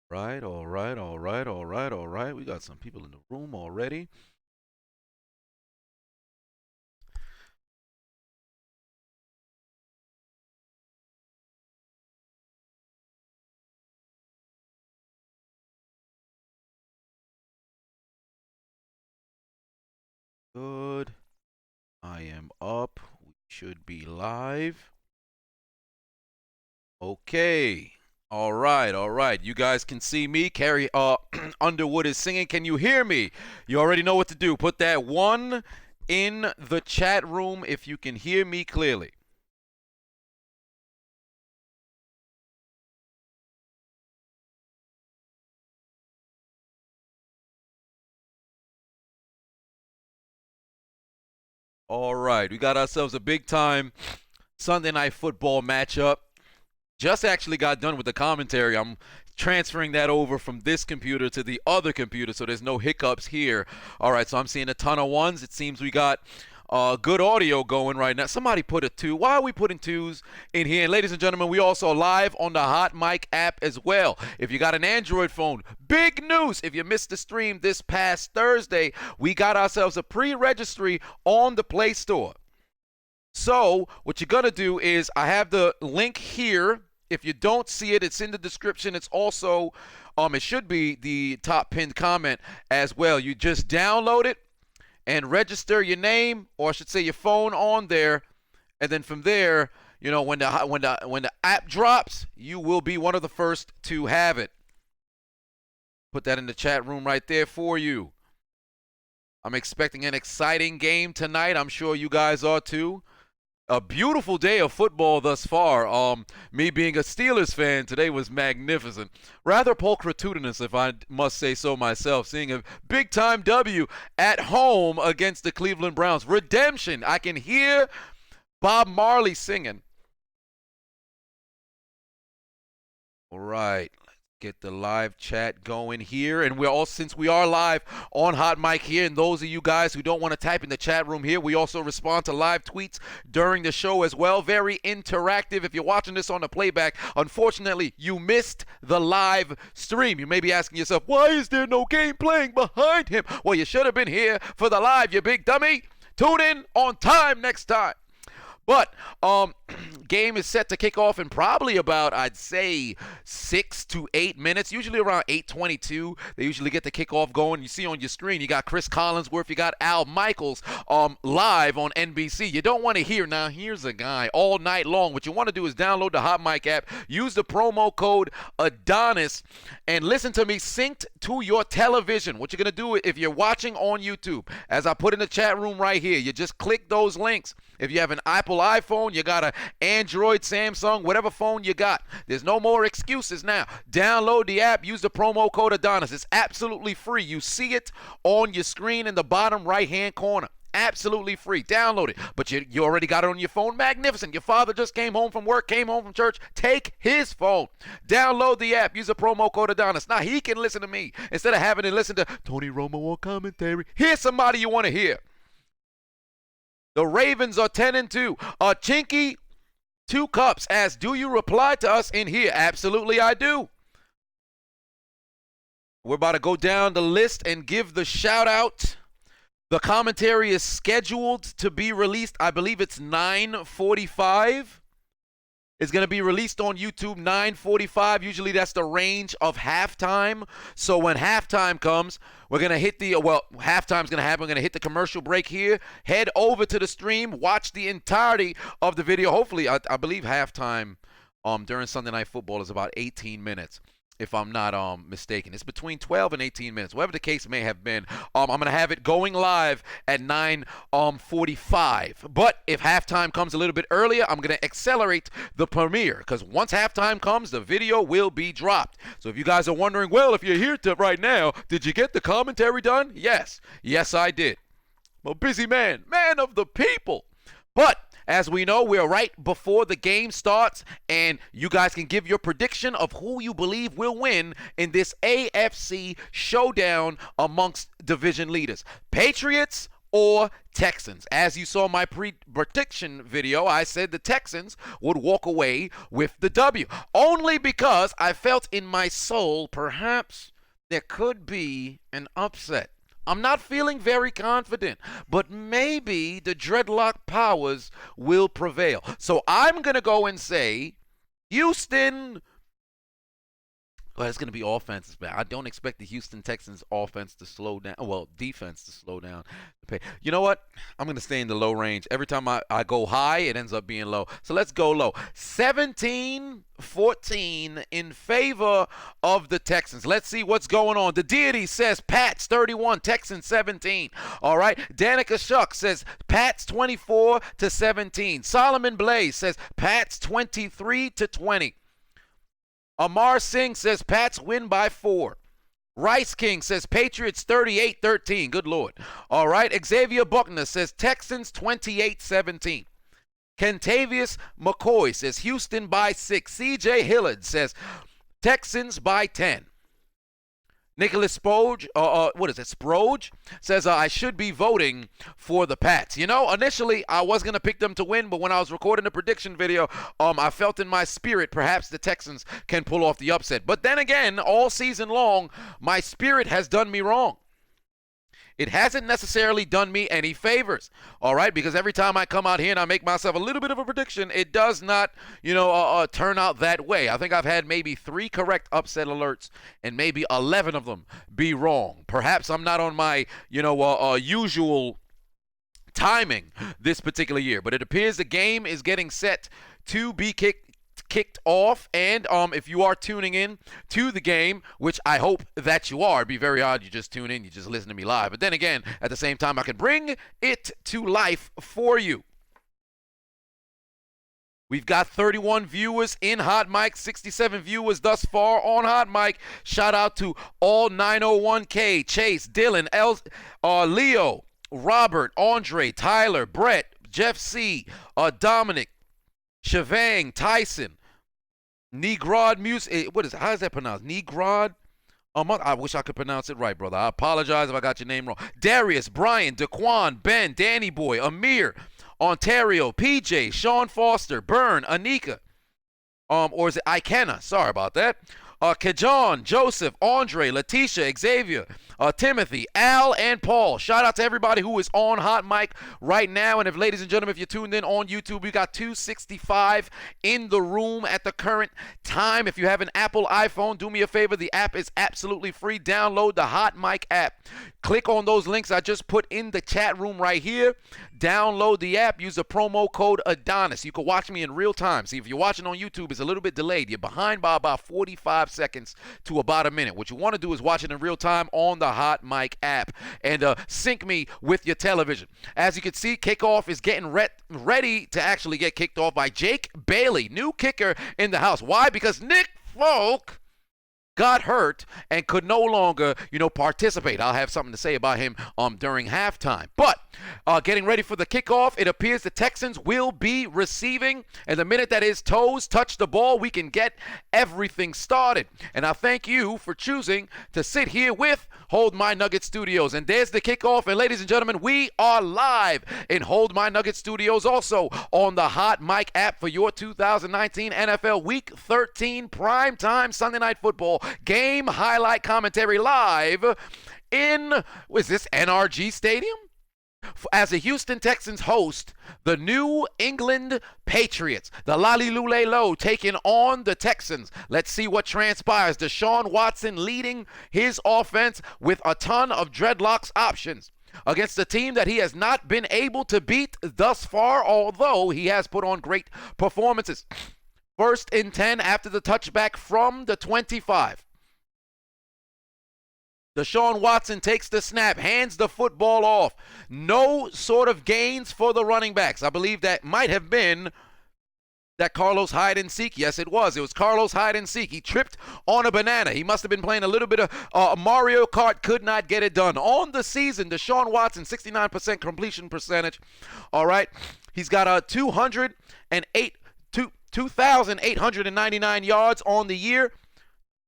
Right, all right, all right, all right, all right. We got some people in the room already. Good. I am up. We should be live. Okay. All right, all right. You guys can see me. Carrie Underwood is singing. Can you hear me? You already know what to do. Put that one in the chat room if you can hear me clearly. All right. We got ourselves a big time Sunday night football matchup. Just actually got done with the commentary. I'm transferring that over from this computer to the other computer so there's no hiccups here. All right, so I'm seeing a ton of ones. It seems we got good audio going right now. Somebody put a two. Why are we putting twos in here? And ladies and gentlemen, we also live on the Hot Mic app as well. If you got an Android phone, big news. If you missed the stream this past Thursday, we got ourselves a pre-registry on the Play Store. So what you're going to do is I have the link here. If you don't see it, it's in the description. It's also, it should be the top pinned comment as well. You just download it and register your name, or I should say your phone on there. And then from there, you know, when the app drops, you will be one of the first to have it. Put that in the chat room right there for you. I'm expecting an exciting game tonight. I'm sure you guys are too. A beautiful day of football thus far. Me being a Steelers fan, today was magnificent. Rather pulchritudinous, if I must say so myself, seeing a big-time W at home against the Cleveland Browns. Redemption. I can hear Bob Marley singing. All right. Get the live chat going here, and we're all, since we are live on Hot Mic here, and those of you guys who don't want to type in the chat room here, we also respond to live tweets during the show as well. Very interactive. If you're watching this on the playback, unfortunately you missed the live stream. You may be asking yourself, why is there no game playing behind him? Well, you should have been here for the live, you big dummy. Tune in on time next time. But game is set to kick off in probably about, I'd say, 6 to 8 minutes. Usually around 8:22, they usually get the kickoff going. You see on your screen, you got Chris Collinsworth, you got Al Michaels live on NBC. You don't want to hear, now here's a guy all night long. What you want to do is download the Hot Mic app, use the promo code Adonis, and listen to me synced to your television. What you're going to do if you're watching on YouTube, as I put in the chat room right here, you just click those links. If you have an Apple iPhone, you got an Android, Samsung, whatever phone you got. There's no more excuses now. Download the app. Use the promo code Adonis. It's absolutely free. You see it on your screen in the bottom right-hand corner. Absolutely free. Download it. But you already got it on your phone. Magnificent. Your father just came home from work, came home from church. Take his phone. Download the app. Use the promo code Adonis. Now he can listen to me instead of having to listen to Tony Romo on commentary. Here's somebody you want to hear. The Ravens are 10-2. Chinky, 2 cups. Asks, do you reply to us in here? Absolutely, I do. We're about to go down the list and give the shout out. The commentary is scheduled to be released. I believe it's 9:45. It's going to be released on YouTube 9:45. Usually that's the range of halftime. So when halftime comes, we're going to hit the, halftime's going to happen. We're going to hit the commercial break here. Head over to the stream. Watch the entirety of the video. Hopefully, I believe halftime during Sunday Night Football is about 18 minutes. If I'm not mistaken. It's between 12 and 18 minutes, whatever the case may have been. I'm going to have it going live at 9:45. But if halftime comes a little bit earlier, I'm going to accelerate the premiere, because once halftime comes, the video will be dropped. So if you guys are wondering, well, if you're here right now, did you get the commentary done? Yes. Yes, I did. I'm a busy man of the people. But as we know, we're right before the game starts, and you guys can give your prediction of who you believe will win in this AFC showdown amongst division leaders. Patriots or Texans. As you saw my prediction video, I said the Texans would walk away with the W. Only because I felt in my soul perhaps there could be an upset. I'm not feeling very confident, but maybe the dreadlock powers will prevail. So I'm going to go and say Houston. Well, it's going to be offense. I don't expect the Houston Texans offense to slow down. Well, defense to slow down. You know what? I'm going to stay in the low range. Every time I go high, it ends up being low. So let's go low. 17-14 in favor of the Texans. Let's see what's going on. The Deity says Pats 31, Texans 17. All right. Danica Shuck says Pats 24-17. Solomon Blaze says Pats 23-20. Amar Singh says Pats win by 4. Rice King says Patriots 38-13. Good Lord. All right. Xavier Buckner says Texans 28-17. Kentavious McCoy says Houston by 6. CJ Hillard says Texans by 10. Nicholas Spoge, Sproge says I should be voting for the Pats. You know, initially I was going to pick them to win, but when I was recording the prediction video, I felt in my spirit perhaps the Texans can pull off the upset. But then again, all season long, my spirit has done me wrong. It hasn't necessarily done me any favors, all right? Because every time I come out here and I make myself a little bit of a prediction, it does not, turn out that way. I think I've had maybe 3 correct upset alerts and maybe 11 of them be wrong. Perhaps I'm not on my, usual timing this particular year, but it appears the game is getting set to be kicked off. And if you are tuning in to the game, which I hope that you are, it'd be very odd you just tune in, you just listen to me live. But then again, at the same time, I can bring it to life for you. We've got 31 viewers in Hot Mic, 67 viewers thus far on Hot Mic. Shout out to all 901K, Chase, Dylan, Leo, Robert, Andre, Tyler, Brett, Jeff C, Dominic, Shavang, Tyson, Negrod Music. What is it? How is that pronounced? Negrod? I wish I could pronounce it right, brother. I apologize if I got your name wrong. Darius, Brian, Daquan, Ben, Danny Boy, Amir, Ontario, PJ, Sean Foster, Byrne, Anika. Or is it Ikena? Sorry about that. Kajon, Joseph, Andre, Letitia, Xavier, Timothy, Al, and Paul. Shout out to everybody who is on Hot Mic right now. And ladies and gentlemen, if you're tuned in on YouTube, we got 265 in the room at the current time. If you have an Apple iPhone, do me a favor. The app is absolutely free. Download the Hot Mic app. Click on those links I just put in the chat room right here. Download the app. Use the promo code Adonis. You can watch me in real time. See, if you're watching on YouTube, it's a little bit delayed. You're behind by about 45 seconds to about a minute. What you want to do is watch it in real time on the Hot Mic app and sync me with your television. As you can see, kickoff is getting ready to actually get kicked off by Jake Bailey, new kicker in the house. Why? Because Nick Folk got hurt and could no longer, participate. I'll have something to say about him during halftime. But getting ready for the kickoff, it appears the Texans will be receiving. And the minute that his toes touch the ball, we can get everything started. And I thank you for choosing to sit here with Hold My Nugget Studios. And there's the kickoff. And ladies and gentlemen, we are live in Hold My Nugget Studios, also on the Hot Mic app for your 2019 NFL Week 13 primetime Sunday Night Football game highlight commentary live in, was this NRG Stadium? As the Houston Texans host the New England Patriots. The Lally-Lule-Lo taking on the Texans. Let's see what transpires. Deshaun Watson leading his offense with a ton of dreadlocks options against a team that he has not been able to beat thus far, although he has put on great performances. 1st and 10 after the touchback from the 25. Deshaun Watson takes the snap, hands the football off. No sort of gains for the running backs. I believe that might have been that Carlos hide and seek. Yes, it was. It was Carlos hide and seek. He tripped on a banana. He must have been playing a little bit of Mario Kart, could not get it done. On the season, Deshaun Watson, 69% completion percentage. All right. He's got a 2,899 yards on the year.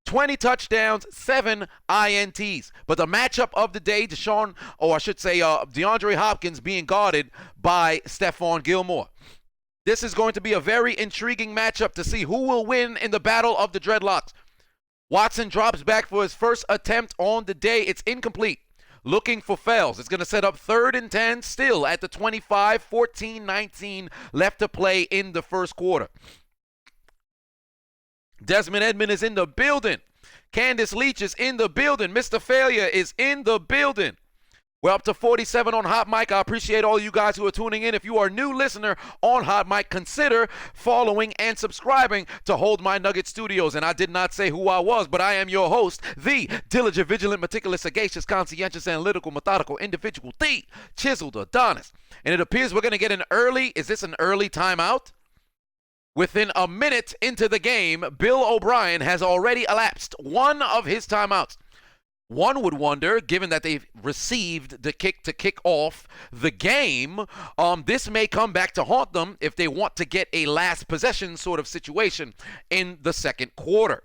20 touchdowns, 7 INTs. But the matchup of the day, DeAndre Hopkins being guarded by Stephon Gilmore. This is going to be a very intriguing matchup to see who will win in the battle of the dreadlocks. Watson drops back for his first attempt on the day. It's incomplete. Looking for Fells. It's going to set up 3rd and 10 still at the 25, 14-19 left to play in the first quarter. Desmond Edmond is in the building. Candace Leach is in the building. Mr. Failure is in the building. We're up to 47 on Hot Mic. I appreciate all you guys who are tuning in. If you are a new listener on Hot Mic, consider following and subscribing to Hold My Nugget Studios. And I did not say who I was, but I am your host, the diligent, vigilant, meticulous, sagacious, conscientious, analytical, methodical individual, the Chiseled Adonis. And it appears we're going to get an early, is this an early timeout? Within a minute into the game, Bill O'Brien has already elapsed one of his timeouts. One would wonder, given that they've received the kick to kick off the game, this may come back to haunt them if they want to get a last possession sort of situation in the second quarter.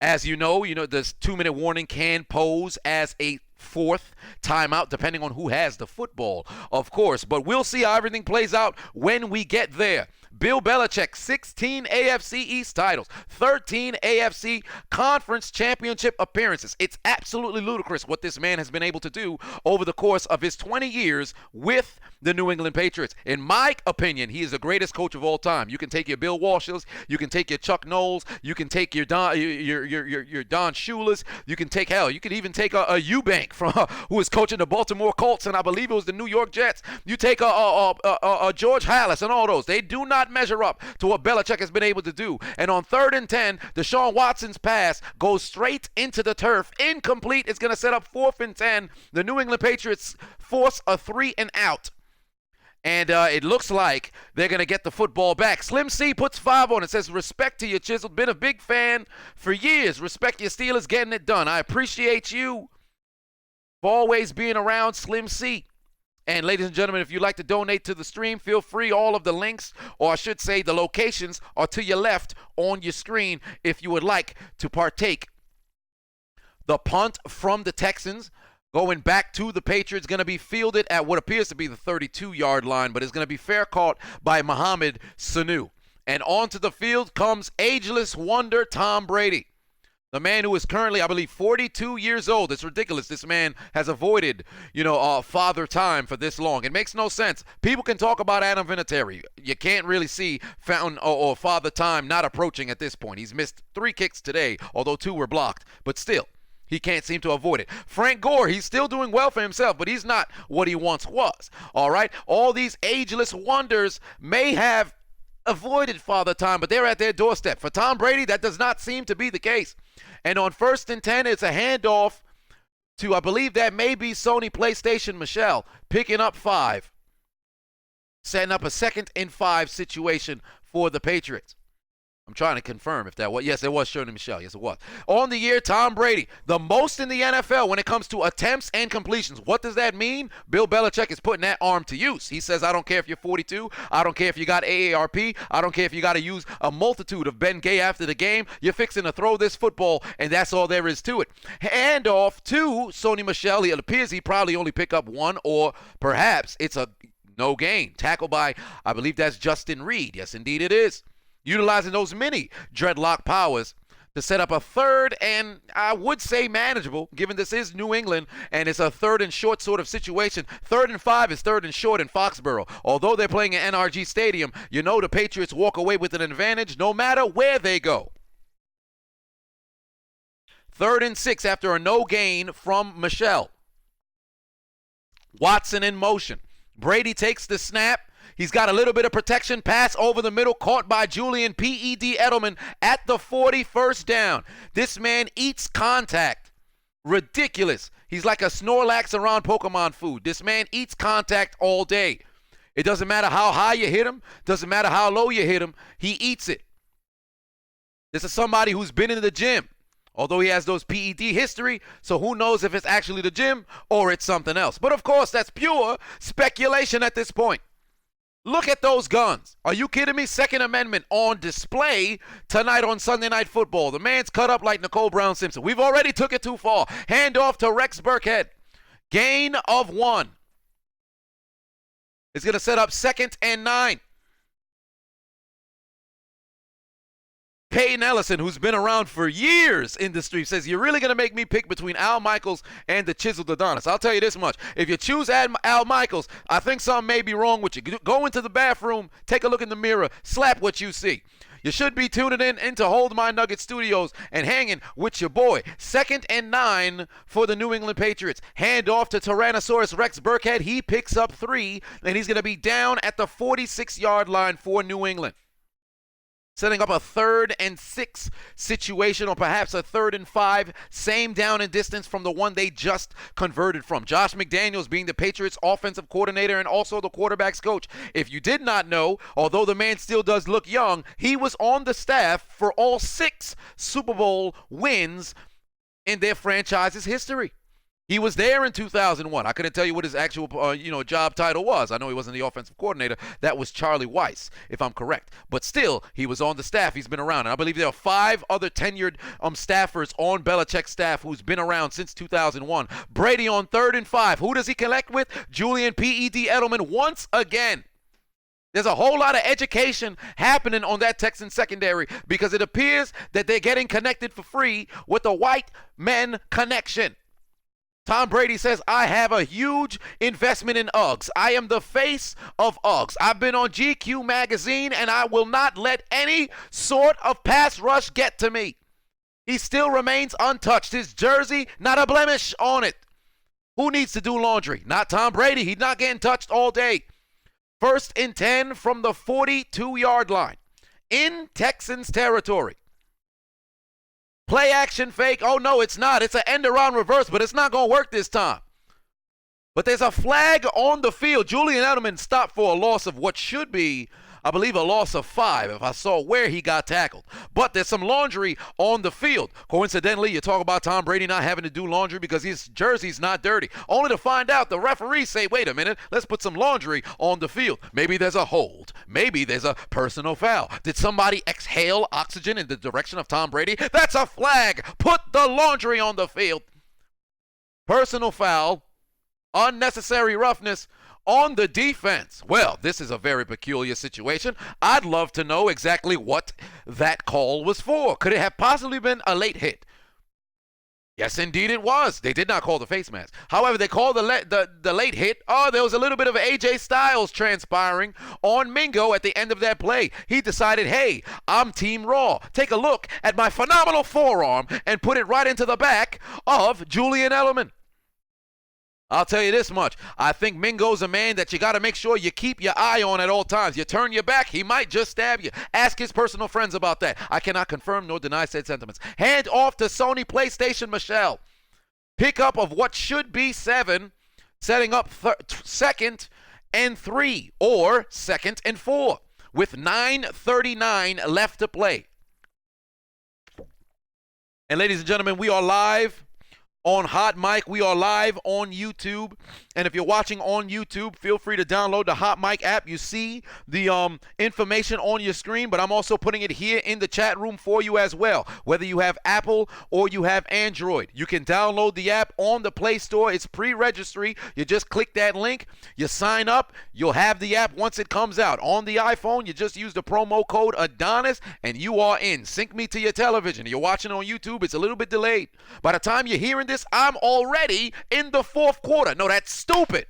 As you know, this 2-minute warning can pose as a 4th timeout, depending on who has the football, of course. But we'll see how everything plays out when we get there. Bill Belichick, 16 AFC East titles, 13 AFC Conference Championship appearances. It's absolutely ludicrous what this man has been able to do over the course of his 20 years with the New England Patriots. In my opinion, he is the greatest coach of all time. You can take your Bill Walshes, you can take your Chuck Knowles, you can take your Don Shula's, you can take, hell, you can even take a Eubank from who was coaching the Baltimore Colts, and I believe it was the New York Jets. You take a George Halas and all those. They do not measure up to what Belichick has been able to do. And on 3rd and 10, Deshaun Watson's pass goes straight into the turf. Incomplete. It's going to set up 4th and 10. The New England Patriots force a 3 and out. And it looks like they're going to get the football back. Slim C puts 5 on it. Says, respect to you, Chiseled. Been a big fan for years. Respect your Steelers getting it done. I appreciate you for always being around, Slim C. And ladies and gentlemen, if you'd like to donate to the stream, feel free. All of the links, or I should say the locations, are to your left on your screen if you would like to partake. The punt from the Texans going back to the Patriots, going to be fielded at what appears to be the 32-yard line, but it's going to be fair caught by Mohamed Sanu. And onto the field comes ageless wonder Tom Brady. The man who is currently, I believe, 42 years old. It's ridiculous. This man has avoided, father time for this long. It makes no sense. People can talk about Adam Vinatieri. You can't really see fountain or father time not approaching at this point. He's missed 3 kicks today, although 2 were blocked. But still, he can't seem to avoid it. Frank Gore, he's still doing well for himself, but he's not what he once was. All right? All these ageless wonders may have avoided father time, but they're at their doorstep. For Tom Brady, that does not seem to be the case. And on 1st and 10, it's a handoff to, I believe that may be Sony PlayStation Michelle, picking up 5, setting up a 2nd and 5 situation for the Patriots. I'm trying to confirm if that was. Yes, it was Shirley Michelle. Yes, it was. On the year, Tom Brady, the most in the NFL when it comes to attempts and completions. What does that mean? Bill Belichick is putting that arm to use. He says, I don't care if you're 42. I don't care if you got AARP. I don't care if you got to use a multitude of Ben Gay after the game. You're fixing to throw this football, and that's all there is to it. Handoff to Sony Michelle. It appears he probably only pick up 1, or perhaps it's a no gain. Tackled by, I believe that's Justin Reed. Yes, indeed it is. Utilizing those mini dreadlock powers to set up a 3rd and, I would say, manageable, given this is New England and it's a 3rd and short sort of situation. 3rd and 5 is 3rd and short in Foxborough. Although they're playing at NRG Stadium, the Patriots walk away with an advantage no matter where they go. 3rd and 6 after a no gain from Michelle. Watson in motion. Brady takes the snap. He's got a little bit of protection. Pass over the middle, caught by Julian P.E.D. Edelman at the 40, 1st down. This man eats contact. Ridiculous. He's like a Snorlax around Pokemon food. This man eats contact all day. It doesn't matter how high you hit him. Doesn't matter how low you hit him. He eats it. This is somebody who's been in the gym. Although he has those PED history, so who knows if it's actually the gym or it's something else. But of course, that's pure speculation at this point. Look at those guns. Are you kidding me? Second Amendment on display tonight on Sunday Night Football. The man's cut up like Nicole Brown Simpson. We've already took it too far. Hand off to Rex Burkhead. Gain of 1. It's going to set up 2nd and 9. Peyton Ellison, who's been around for years in the street, says, you're really going to make me pick between Al Michaels and the Chiseled Adonis. I'll tell you this much. If you choose Al Michaels, I think something may be wrong with you. Go into the bathroom, take a look in the mirror, slap what you see. You should be tuning in to Hold My Nugget Studios and hanging with your boy. 2nd and 9 for the New England Patriots. Hand off to Tyrannosaurus Rex Burkhead. He picks up 3, and he's going to be down at the 46-yard line for New England. Setting up a 3rd and 6 situation, or perhaps a 3rd and 5, same down and distance from the one they just converted from. Josh McDaniels being the Patriots offensive coordinator and also the quarterback's coach. If you did not know, although the man still does look young, he was on the staff for all 6 Super Bowl wins in their franchise's history. He was there in 2001. I couldn't tell you what his actual, job title was. I know he wasn't the offensive coordinator. That was Charlie Weiss, if I'm correct. But still, he was on the staff. He's been around. And I believe there are 5 other tenured staffers on Belichick's staff who's been around since 2001. Brady on 3rd and 5. Who does he connect with? Julian P.E.D. Edelman once again. There's a whole lot of education happening on that Texan secondary because it appears that they're getting connected for free with the white men connection. Tom Brady says, I have a huge investment in Uggs. I am the face of Uggs. I've been on GQ magazine, and I will not let any sort of pass rush get to me. He still remains untouched. His jersey, not a blemish on it. Who needs to do laundry? Not Tom Brady. He's not getting touched all day. 1st and 10 from the 42-yard line in Texans territory. Play action fake. Oh, no, it's not. It's an end around reverse, but it's not going to work this time. But there's a flag on the field. Julian Edelman stopped for a loss of what should be, I believe, a loss of 5 if I saw where he got tackled. But there's some laundry on the field. Coincidentally, you talk about Tom Brady not having to do laundry because his jersey's not dirty. Only to find out the referees say, wait a minute, let's put some laundry on the field. Maybe there's a hold. Maybe there's a personal foul. Did somebody exhale oxygen in the direction of Tom Brady? That's a flag. Put the laundry on the field. Personal foul. Unnecessary roughness on the defense. Well, this is a very peculiar situation. I'd love to know exactly what that call was for. Could it have possibly been a late hit? Yes, indeed it was. They did not call the face mask. However, they called the late hit. Oh, there was a little bit of AJ Styles transpiring on Mingo at the end of that play. He decided, hey, I'm Team Raw. Take a look at my phenomenal forearm and put it right into the back of Julian Edelman. I'll tell you this much. I think Mingo's a man that you got to make sure you keep your eye on at all times. You turn your back, he might just stab you. Ask his personal friends about that. I cannot confirm nor deny said sentiments. Hand off to Sony PlayStation Michelle. Pickup of what should be 7, setting up 2nd and 3 or 2nd and 4 with 9:39 left to play. And ladies and gentlemen, we are live on Hot Mic. We are live on YouTube. And if you're watching on YouTube, feel free to download the Hot Mic app. You see the information on your screen, but I'm also putting it here in the chat room for you as well. Whether you have Apple or you have Android, you can download the app on the Play Store. It's pre-registry. You just click that link. You sign up. You'll have the app once it comes out. On the iPhone, you just use the promo code Adonis, and you are in. Sync me to your television. You're watching on YouTube. It's a little bit delayed. By the time you're hearing this, I'm already in the 4th quarter. No, that's stupid.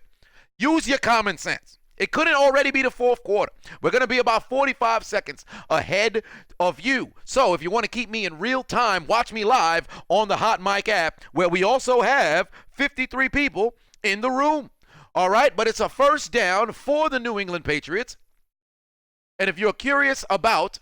Use your common sense. It couldn't already be the 4th quarter. We're going to be about 45 seconds ahead of you. So if you want to keep me in real time, watch me live on the Hot Mic app, where we also have 53 people in the room. All right, but it's a first down for the New England Patriots. And if you're curious about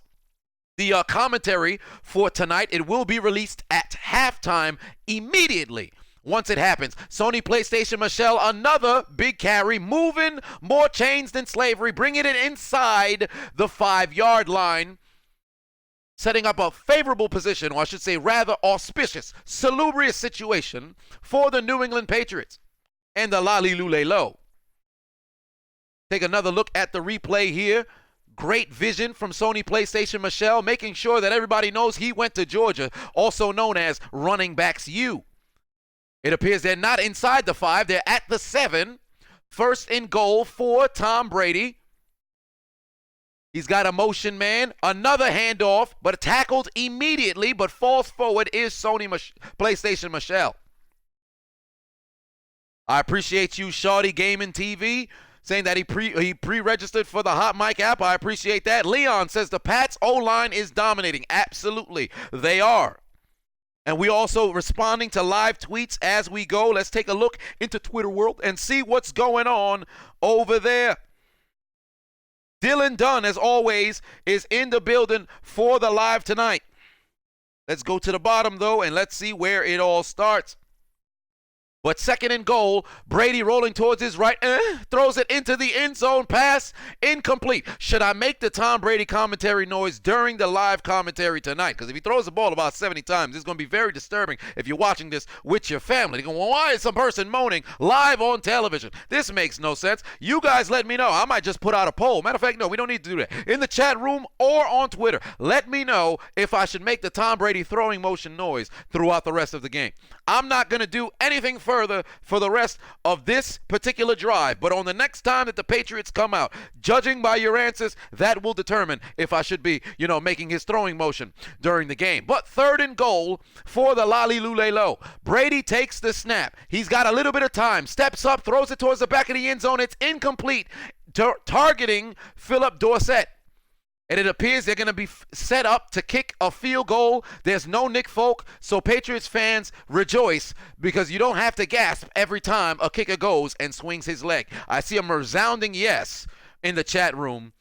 the commentary for tonight, it will be released at halftime immediately. Once it happens, Sony PlayStation Michelle, another big carry, moving more chains than slavery, bringing it inside the 5-yard line, setting up a favorable position, or I should say rather auspicious, salubrious situation for the New England Patriots and the Lali Lule Lo. Take another look at the replay here. Great vision from Sony PlayStation Michelle, making sure that everybody knows he went to Georgia, also known as running backs U. It appears they're not inside the 5. They're at the 7. First and goal for Tom Brady. He's got a motion man. Another handoff, but tackled immediately, but falls forward is Sony PlayStation Michelle. I appreciate you, Shawty Gaming TV, saying that he pre-registered for the Hot Mic app. I appreciate that. Leon says the Pats O-line is dominating. Absolutely, they are. And we also responding to live tweets as we go. Let's take a look into Twitter world and see what's going on over there. Dylan Dunn, as always, is in the building for the live tonight. Let's go to the bottom, though, and let's see where it all starts. But second and goal, Brady rolling towards his right, throws it into the end zone, pass, incomplete. Should I make the Tom Brady commentary noise during the live commentary tonight? Because if he throws the ball about 70 times, it's going to be very disturbing if you're watching this with your family. They're going, well, why is some person moaning live on television? This makes no sense. You guys let me know. I might just put out a poll. Matter of fact, no, we don't need to do that. In the chat room or on Twitter, let me know if I should make the Tom Brady throwing motion noise throughout the rest of the game. I'm not going to do anything further for the rest of this particular drive, but on the next time that the Patriots come out, judging by your answers, that will determine if I should be, making his throwing motion during the game. But third and goal for the Lolly Lule Low. Brady takes the snap. He's got a little bit of time, steps up, throws it towards the back of the end zone. It's incomplete, targeting Philip Dorsett. And it appears they're going to be set up to kick a field goal. There's no Nick Folk, so Patriots fans rejoice because you don't have to gasp every time a kicker goes and swings his leg. I see a resounding yes in the chat room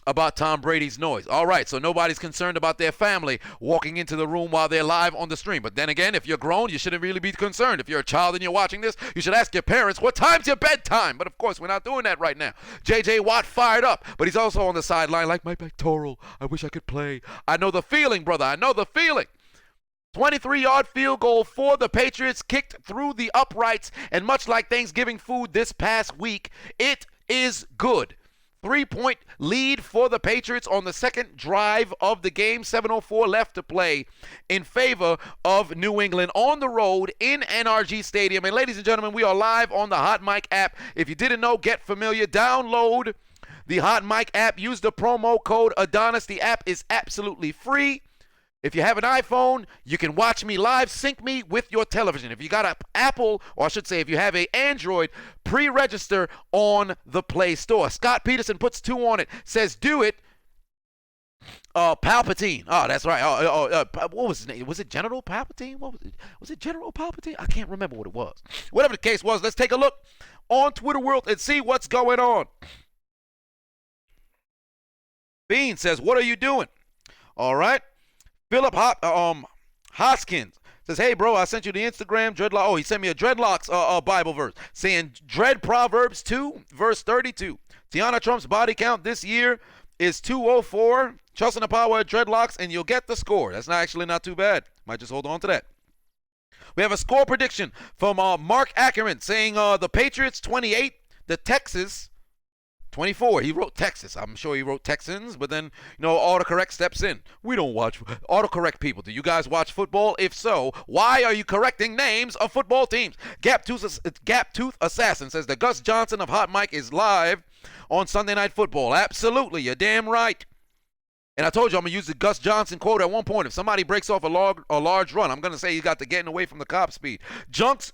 about Tom Brady's noise. All right, so nobody's concerned about their family walking into the room while they're live on the stream. But then again, if you're grown, you shouldn't really be concerned. If you're a child and you're watching this, you should ask your parents, what time's your bedtime? But of course, we're not doing that right now. J.J. Watt fired up, but he's also on the sideline like my pectoral. I wish I could play. I know the feeling, brother. I know the feeling. 23-yard field goal for the Patriots, kicked through the uprights, and much like Thanksgiving food this past week, it is good. 3-point lead for the Patriots on the second drive of the game. 7:04 left to play in favor of New England on the road in NRG Stadium. And ladies and gentlemen, we are live on the Hot Mic app. If you didn't know, get familiar. Download the Hot Mic app. Use the promo code Adonis. The app is absolutely free. If you have an iPhone, you can watch me live, sync me with your television. If you got an Apple, or I should say if you have an Android, pre-register on the Play Store. Scott Peterson puts 2 on it, says do it. Palpatine. Oh, that's right. What was his name? Was it General Palpatine? Was it General Palpatine? I can't remember what it was. Whatever the case was, let's take a look on Twitter world and see what's going on. Bean says, what are you doing? All right. Philip Hoskins says, hey, bro, I sent you the Instagram dreadlock. Oh, he sent me a dreadlocks Bible verse saying, dread Proverbs 2, verse 32. Tiana Trump's body count this year is 204. Trust in the power of dreadlocks, and you'll get the score. That's actually not too bad. Might just hold on to that. We have a score prediction from Mark Ackerman saying the Patriots 28, the Texans 24. He wrote Texas. I'm sure he wrote Texans, but then, autocorrect steps in. We don't watch autocorrect people. Do you guys watch football? If so, why are you correcting names of football teams? Gap Tooth Assassin says the Gus Johnson of Hot Mic is live on Sunday Night Football. Absolutely. You're damn right. And I told you I'm going to use the Gus Johnson quote at one point. If somebody breaks off a large run, I'm going to say he got the getting away from the cop speed. Junk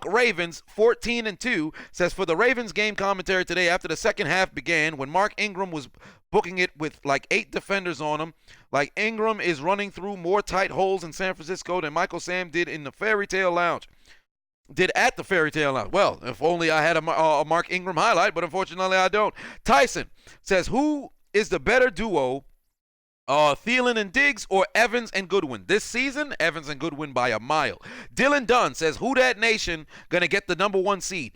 Ravens 14-2 says for the Ravens game commentary today after the second half began when Mark Ingram was booking it with like 8 defenders on him, like Ingram is running through more tight holes in San Francisco than Michael Sam did in the Fairy Tale Lounge. At the Fairy Tale Lounge. Well, if only I had a Mark Ingram highlight, but unfortunately I don't. Tyson says who is the better duo, Thielen and Diggs or Evans and Goodwin? This season, Evans and Goodwin by a mile. Dylan Dunn says, who dat nation going to get the number 1 seed?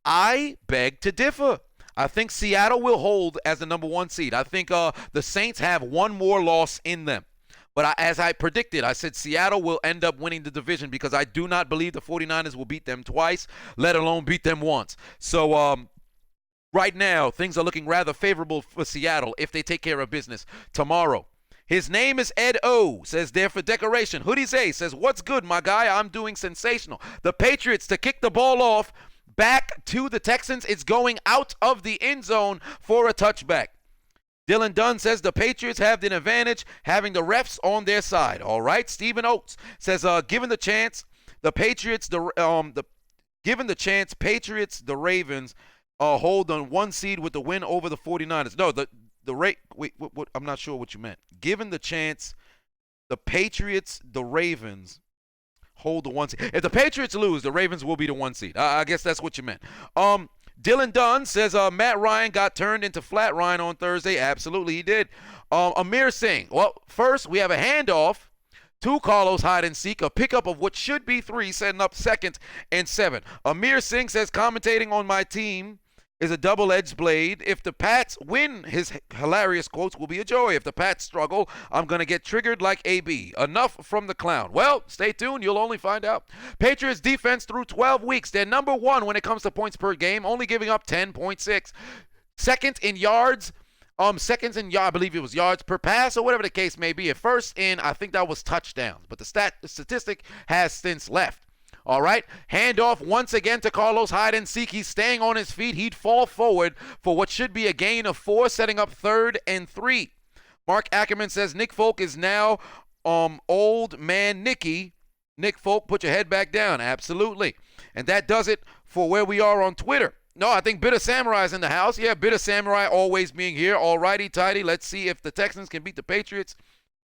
I beg to differ. I think Seattle will hold as the number 1 seed. I think the Saints have one more loss in them. But as I predicted, I said Seattle will end up winning the division because I do not believe the 49ers will beat them twice, let alone beat them once. So, Right now, things are looking rather favorable for Seattle if they take care of business tomorrow. His name is Ed O. Says there for decoration. Hoodies A says, what's good, my guy? I'm doing sensational. The Patriots to kick the ball off back to the Texans. It's going out of the end zone for a touchback. Dylan Dunn says the Patriots have the advantage having the refs on their side. All right. Stephen Oates says, given the chance, Patriots, the Ravens hold on 1 seed with the win over the 49ers. No, what, I'm not sure what you meant. Given the chance, the Patriots, the Ravens hold the 1 seed. If the Patriots lose, the Ravens will be the 1 seed. I guess that's what you meant. Dylan Dunn says Matt Ryan got turned into Flat Ryan on Thursday. Absolutely, he did. Amir Singh. Well, first we have a handoff to Carlos hide and seek, a pickup of what should be 3, setting up 2nd and 7. Amir Singh says commentating on my team is a double-edged blade. If the Pats win, his hilarious quotes will be a joy. If the Pats struggle, I'm going to get triggered like AB. Enough from the clown. Well, stay tuned. You'll only find out. Patriots defense through 12 weeks. They're number 1 when it comes to points per game, only giving up 10.6. Second in yards. Seconds in I believe it was yards per pass or whatever the case may be. At first in, I think that was touchdowns. But the statistic has since left. All right, handoff once again to Carlos hide and seek. He's staying on his feet. He'd fall forward for what should be a gain of 4, setting up 3rd and 3. Mark Ackerman says Nick Folk is now old man Nicky. Nick Folk, put your head back down. Absolutely. And that does it for where we are on Twitter. No, I think Bitter Samurai's in the house. Yeah, Bitter Samurai always being here. All righty, tighty. Let's see if the Texans can beat the Patriots.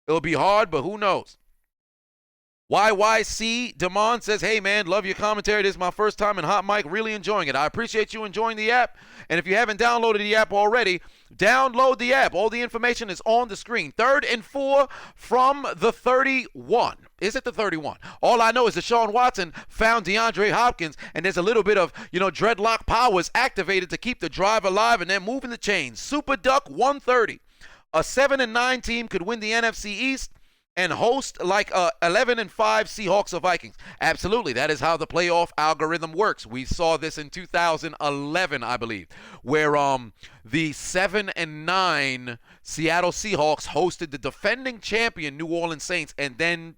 It'll be hard, but who knows? YYC Damon says, hey, man, love your commentary. This is my first time in Hot Mic. Really enjoying it. I appreciate you enjoying the app. And if you haven't downloaded the app already, download the app. All the information is on the screen. 3rd and 4 from the 31. Is it the 31? All I know is that Deshaun Watson found DeAndre Hopkins, and there's a little bit of, dreadlock powers activated to keep the drive alive, and they're moving the chains. Super Duck 130. A 7-9 team could win the NFC East and host like 11-5 Seahawks or Vikings. Absolutely, that is how the playoff algorithm works. We saw this in 2011, I believe, where the 7-9 Seattle Seahawks hosted the defending champion New Orleans Saints, and then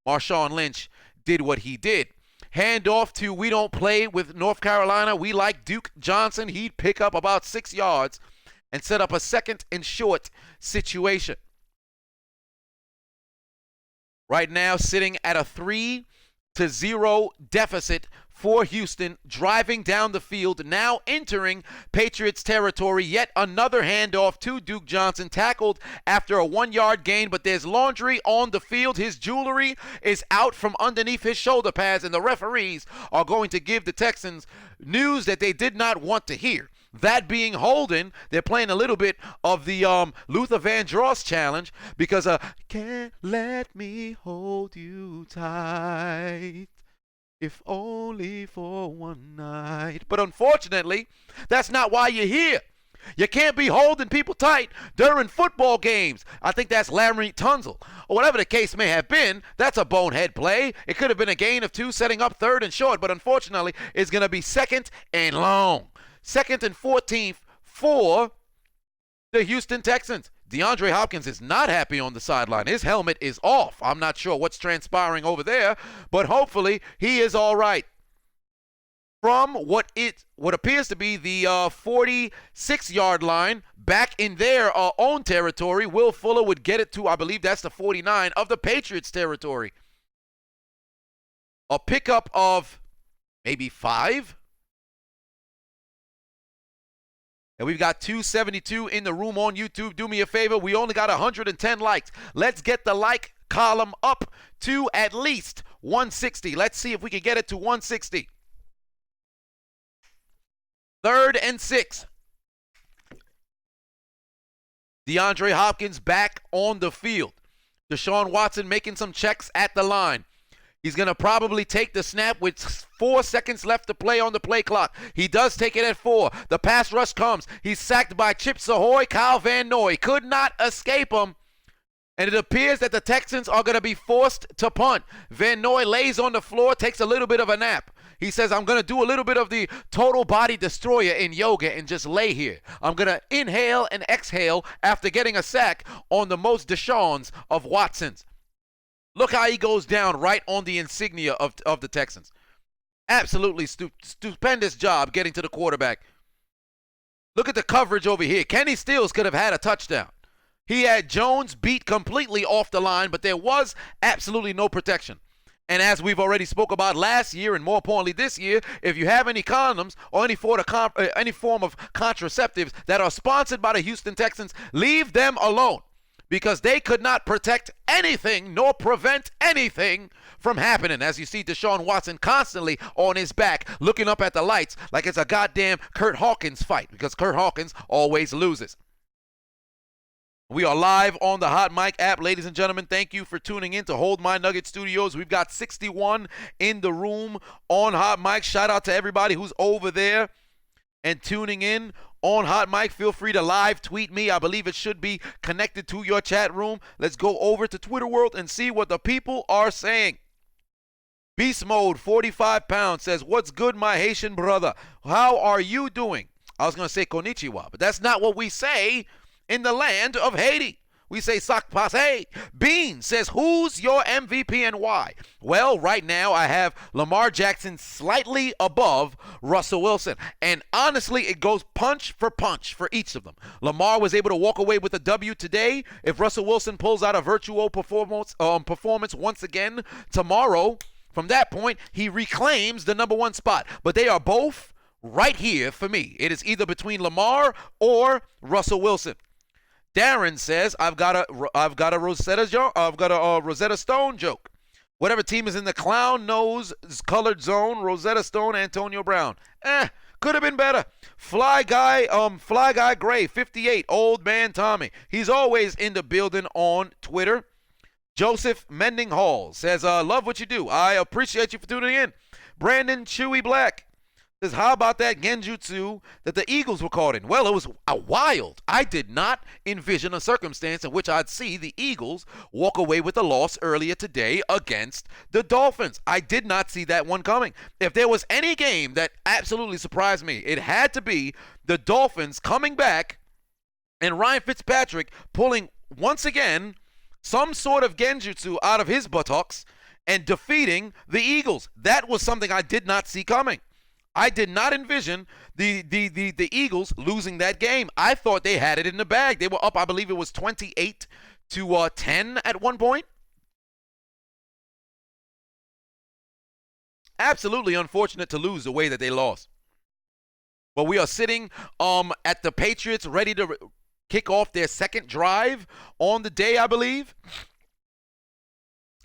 Marshawn Lynch did what he did. Hand off to we don't play with North Carolina. We like Duke Johnson. He'd pick up about 6 yards and set up a 2nd and short situation. Right now, sitting at a 3-0 deficit for Houston, driving down the field, now entering Patriots territory. Yet another handoff to Duke Johnson, tackled after a 1-yard gain, but there's laundry on the field. His jewelry is out from underneath his shoulder pads, and the referees are going to give the Texans news that they did not want to hear. That being Holden, they're playing a little bit of the Luther Vandross challenge because can't let me hold you tight, if only for one night. But unfortunately, that's not why you're here. You can't be holding people tight during football games. I think that's Larry Tunzel. Or whatever the case may have been, that's a bonehead play. It could have been a gain of 2, setting up 3rd and short, but unfortunately, it's going to be 2nd and long. 2nd and 14th for the Houston Texans. DeAndre Hopkins is not happy on the sideline. His helmet is off. I'm not sure what's transpiring over there, but hopefully he is all right. From what appears to be the 46-yard line, back in their own territory, Will Fuller would get it to, I believe that's the 49 of the Patriots territory. A pickup of maybe 5. And we've got 272 in the room on YouTube. Do me a favor. We only got 110 likes. Let's get the like column up to at least 160. Let's see if we can get it to 160. 3rd and 6. DeAndre Hopkins back on the field. Deshaun Watson making some checks at the line. He's going to probably take the snap with 4 seconds left to play on the play clock. He does take it at 4. The pass rush comes. He's sacked by Chips Ahoy. Kyle Van Noy could not escape him. And it appears that the Texans are going to be forced to punt. Van Noy lays on the floor, takes a little bit of a nap. He says, I'm going to do a little bit of the total body destroyer in yoga and just lay here. I'm going to inhale and exhale after getting a sack on the most Deshaun's of Watson's. Look how he goes down right on the insignia of the Texans. Absolutely stupendous job getting to the quarterback. Look at the coverage over here. Kenny Stills could have had a touchdown. He had Jones beat completely off the line, but there was absolutely no protection. And as we've already spoke about last year, and more importantly this year, if you have any condoms or any form of contraceptives that are sponsored by the Houston Texans, leave them alone, because they could not protect anything nor prevent anything from happening. As you see Deshaun Watson constantly on his back looking up at the lights like it's a goddamn Kurt Hawkins fight, because Kurt Hawkins always loses. We are live on the Hot Mic app, ladies and gentlemen. Thank you for tuning in to Hold My Nugget Studios. We've got 61 in the room on Hot Mic. Shout out to everybody who's over there and tuning in on Hot Mic. Feel free to live tweet me. I believe it should be connected to your chat room. Let's go over to Twitter World and see what the people are saying. Beast Mode, 45 pounds, says, what's good, my Haitian brother? How are you doing? I was going to say konnichiwa, but that's not what we say in the land of Haiti. We say sak passe. Bean says, who's your MVP and why? Well, right now I have Lamar Jackson slightly above Russell Wilson. And honestly, it goes punch for each of them. Lamar was able to walk away with a W today. If Russell Wilson pulls out a virtual performance once again tomorrow, from that point, he reclaims the number one spot. But they are both right here for me. It is either between Lamar or Russell Wilson. Darren says, I've got a Rosetta Stone joke. Whatever team is in the clown nose colored zone, Rosetta Stone, Antonio Brown. Could have been better. Fly Guy Gray, 58, old man Tommy. He's always in the building on Twitter. Joseph Mending Hall says, love what you do. I appreciate you for tuning in. Brandon Chewy Black says, how about that genjutsu that the Eagles were caught in? Well, it was wild. I did not envision a circumstance in which I'd see the Eagles walk away with a loss earlier today against the Dolphins. I did not see that one coming. If there was any game that absolutely surprised me, it had to be the Dolphins coming back and Ryan Fitzpatrick pulling once again some sort of genjutsu out of his buttocks and defeating the Eagles. That was something I did not see coming. I did not envision the Eagles losing that game. I thought they had it in the bag. They were up, I believe it was 28 to 10 at one point. Absolutely unfortunate to lose the way that they lost. But we are sitting at the Patriots ready to kick off their second drive on the day, I believe.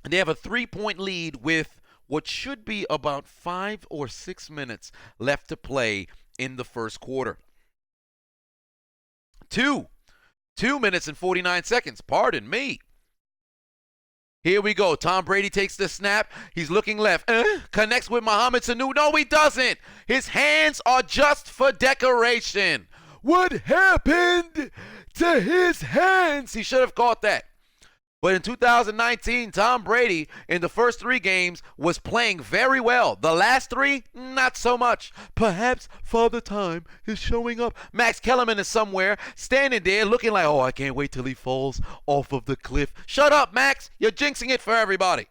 And they have a 3-point lead with what should be about 5 or 6 minutes left to play in the first quarter. 2 minutes and 49 seconds. Pardon me. Here we go. Tom Brady takes the snap. He's looking left. Connects with Mohamed Sanu. No, he doesn't. His hands are just for decoration. What happened to his hands? He should have caught that. But in 2019, Tom Brady, in the first 3 games, was playing very well. The last 3, not so much. Perhaps Father Time is showing up. Max Kellerman is somewhere, standing there looking like, oh, I can't wait till he falls off of the cliff. Shut up, Max. You're jinxing it for everybody.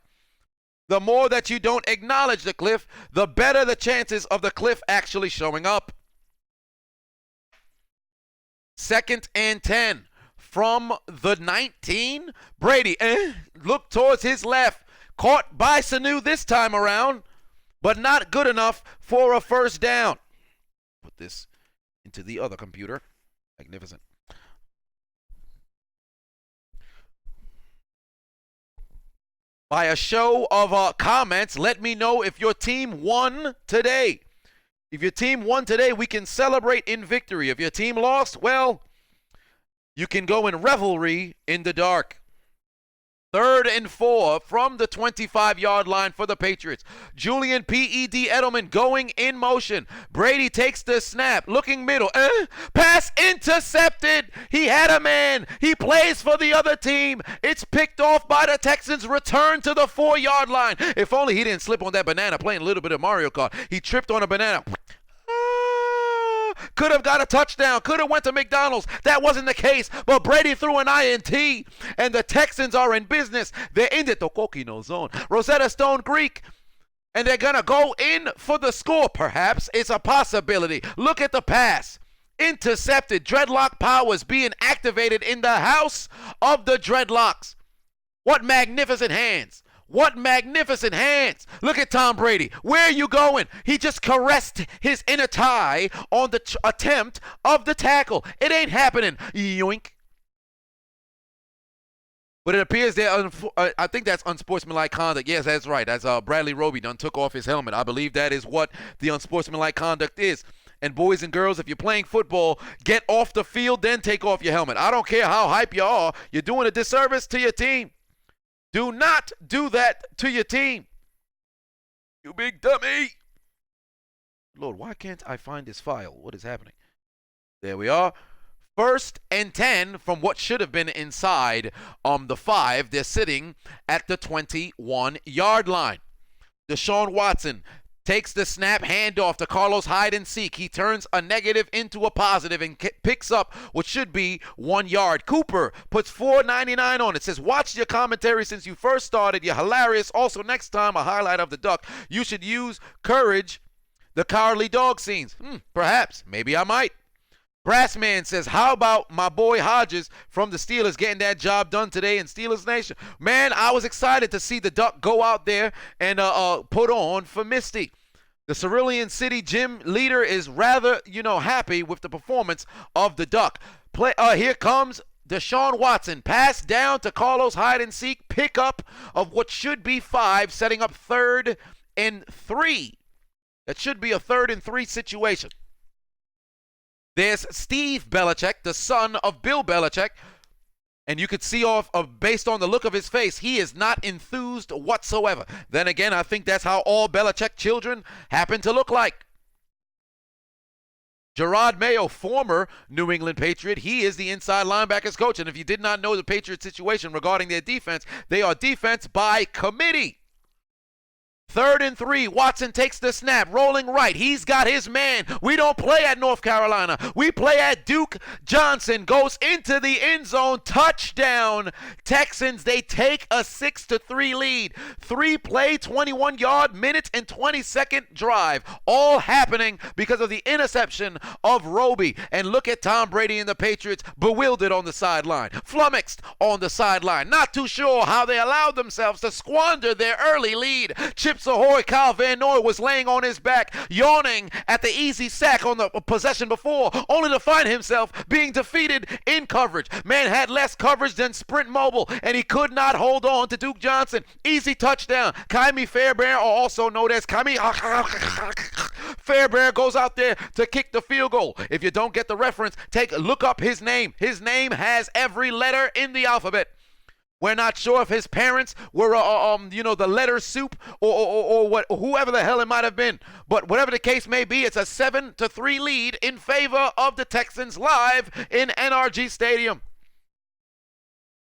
The more that you don't acknowledge the cliff, the better the chances of the cliff actually showing up. 2nd and 10. From the 19, Brady look towards his left. Caught by Sanu this time around, but not good enough for a first down. Put this into the other computer. Magnificent. By a show of comments, let me know if your team won today. If your team won today, we can celebrate in victory. If your team lost, well, you can go in revelry in the dark. 3rd and 4 from the 25-yard line for the Patriots. Julian P.E.D. Edelman going in motion. Brady takes the snap, looking middle. Pass intercepted. He had a man. He plays for the other team. It's picked off by the Texans. Return to the 4-yard line. If only he didn't slip on that banana playing a little bit of Mario Kart. He tripped on a banana. Could have got a touchdown, could have went to McDonald's. That wasn't the case, but Brady threw an INT, and the Texans are in business. They're in the Tokokino zone. Rosetta Stone Creek, and they're going to go in for the score, perhaps. It's a possibility. Look at the pass. Intercepted. Dreadlock powers being activated in the house of the Dreadlocks. What magnificent hands. What magnificent hands. Look at Tom Brady. Where are you going? He just caressed his inner thigh on the attempt of the tackle. It ain't happening. Yoink. But it appears that I think that's unsportsmanlike conduct. Yes, that's right. That's Bradley Roby done took off his helmet. I believe that is what the unsportsmanlike conduct is. And boys and girls, if you're playing football, get off the field, then take off your helmet. I don't care how hype you are. You're doing a disservice to your team. Do not do that to your team. You big dummy. Lord, why can't I find this file? What is happening? There we are. 1st and 10 from what should have been inside the 5. They're sitting at the 21-yard line. Deshaun Watson takes the snap, handoff to Carlos Hyde and Seek. He turns a negative into a positive and picks up what should be 1 yard. Cooper puts $4.99 on it. Says, watch your commentary since you first started. You're hilarious. Also, next time, a highlight of the duck. You should use Courage, the cowardly dog scenes. Perhaps. Maybe I might. Brassman says, how about my boy Hodges from the Steelers getting that job done today in Steelers Nation? Man, I was excited to see the Duck go out there and put on for Misty. The Cerulean City gym leader is rather, happy with the performance of the Duck. Here comes Deshaun Watson. Pass down to Carlos Hyde and Seek. Pickup of what should be 5, setting up 3rd and 3. That should be a 3rd and 3 situation. There's Steve Belichick, the son of Bill Belichick, and you could see based on the look of his face, he is not enthused whatsoever. Then again, I think that's how all Belichick children happen to look like. Gerard Mayo, former New England Patriot, he is the inside linebackers coach, and if you did not know the Patriots situation regarding their defense, they are defense by committee. 3rd and 3, Watson takes the snap, rolling right. He's got his man. We don't play at North Carolina. We play at Duke. Johnson goes into the end zone. Touchdown. Texans, they take a 6-3 lead. 3-play, 21-yard, minute and 20-second drive. All happening because of the interception of Roby. And look at Tom Brady and the Patriots, bewildered on the sideline, flummoxed on the sideline, not too sure how they allowed themselves to squander their early lead. Chips Ahoy, Kyle Van Noy was laying on his back, yawning at the easy sack on the possession before, only to find himself being defeated in coverage. Man had less coverage than Sprint Mobile, and he could not hold on to Duke Johnson. Easy touchdown. Kaimi Fairbairn, or also known as Kaimi Fairbairn, goes out there to kick the field goal. If you don't get the reference, look up his name. His name has every letter in the alphabet. We're not sure if his parents were, the letter soup or whoever the hell it might have been. But whatever the case may be, it's a 7-3 lead in favor of the Texans live in NRG Stadium.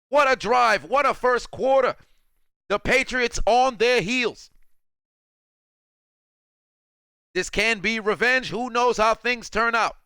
What a drive. What a first quarter. The Patriots on their heels. This can be revenge. Who knows how things turn out?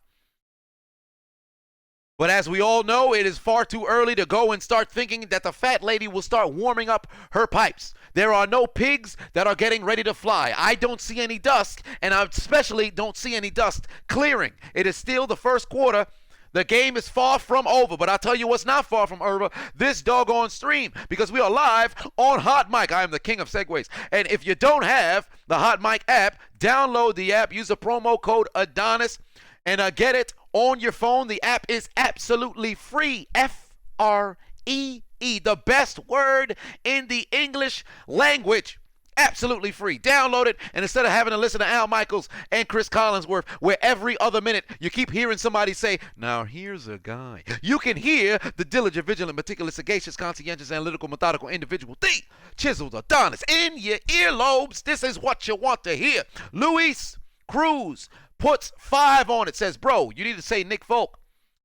But as we all know, it is far too early to go and start thinking that the fat lady will start warming up her pipes. There are no pigs that are getting ready to fly. I don't see any dust, and I especially don't see any dust clearing. It is still the first quarter. The game is far from over, but I'll tell you what's not far from over, this doggone stream, because we are live on Hot Mic. I am the king of segues. And if you don't have the Hot Mic app, download the app, use the promo code Adonis, and get it on your phone. The app is absolutely free. Free, the best word in the English language. Absolutely free. Download it, and instead of having to listen to Al Michaels and Chris Collinsworth, where every other minute you keep hearing somebody say, now here's a guy, you can hear the diligent, vigilant, meticulous, sagacious, conscientious, analytical, methodical individual, the Chiseled Adonis, in your earlobes. This is what you want to hear. Luis Cruz puts 5 on it, says, bro, you need to say Nick Folk.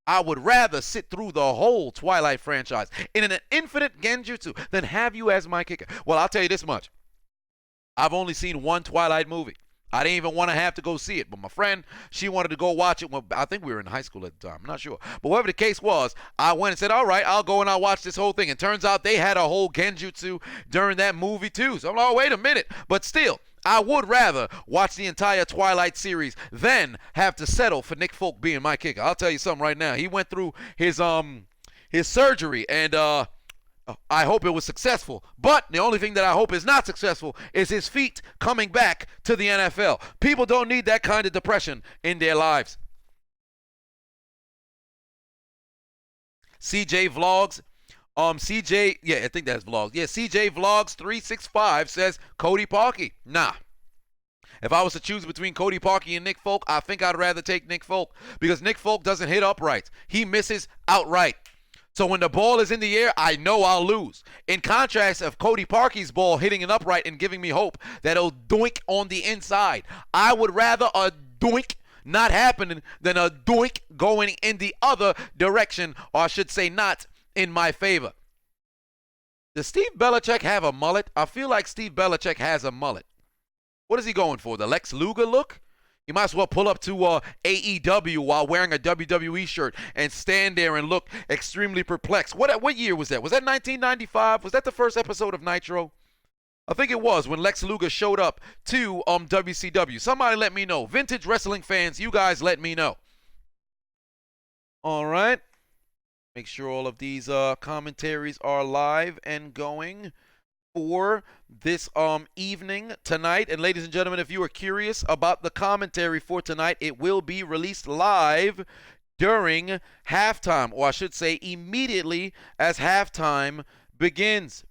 I would rather sit through the whole Twilight franchise in an infinite genjutsu than have you as my kicker. Well, I'll tell you this much. I've only seen one Twilight movie. I didn't even want to have to go see it. But my friend, she wanted to go watch it. Well, I think we were in high school at the time. I'm not sure. But whatever the case was, I went and said, all right, I'll go and I'll watch this whole thing. And turns out they had a whole genjutsu during that movie too. So I'm like, oh, wait a minute. But still, I would rather watch the entire Twilight series than have to settle for Nick Folk being my kicker. I'll tell you something right now. He went through his surgery, and I hope it was successful. But the only thing that I hope is not successful is his feet coming back to the NFL. People don't need that kind of depression in their lives. CJ Vlogs. CJ, yeah, I think that's Vlogs. Yeah, CJ Vlogs 365 says Cody Parkey. Nah. If I was to choose between Cody Parkey and Nick Folk, I think I'd rather take Nick Folk because Nick Folk doesn't hit uprights. He misses outright. So when the ball is in the air, I know I'll lose. In contrast of Cody Parkey's ball hitting an upright and giving me hope that it'll doink on the inside. I would rather a doink not happening than a doink going in the other direction, or I should say not in my favor. Does Steve Belichick have a mullet? I feel like Steve Belichick has a mullet. What is he going for? The Lex Luger look? You might as well pull up to AEW while wearing a WWE shirt and stand there and look extremely perplexed. What year was that? Was that 1995? Was that the first episode of Nitro? I think it was when Lex Luger showed up to WCW. Somebody let me know. Vintage wrestling fans, you guys let me know. All right. Make sure all of these commentaries are live and going for this evening tonight. And ladies and gentlemen, if you are curious about the commentary for tonight, it will be released live during halftime, or I should say immediately as halftime begins.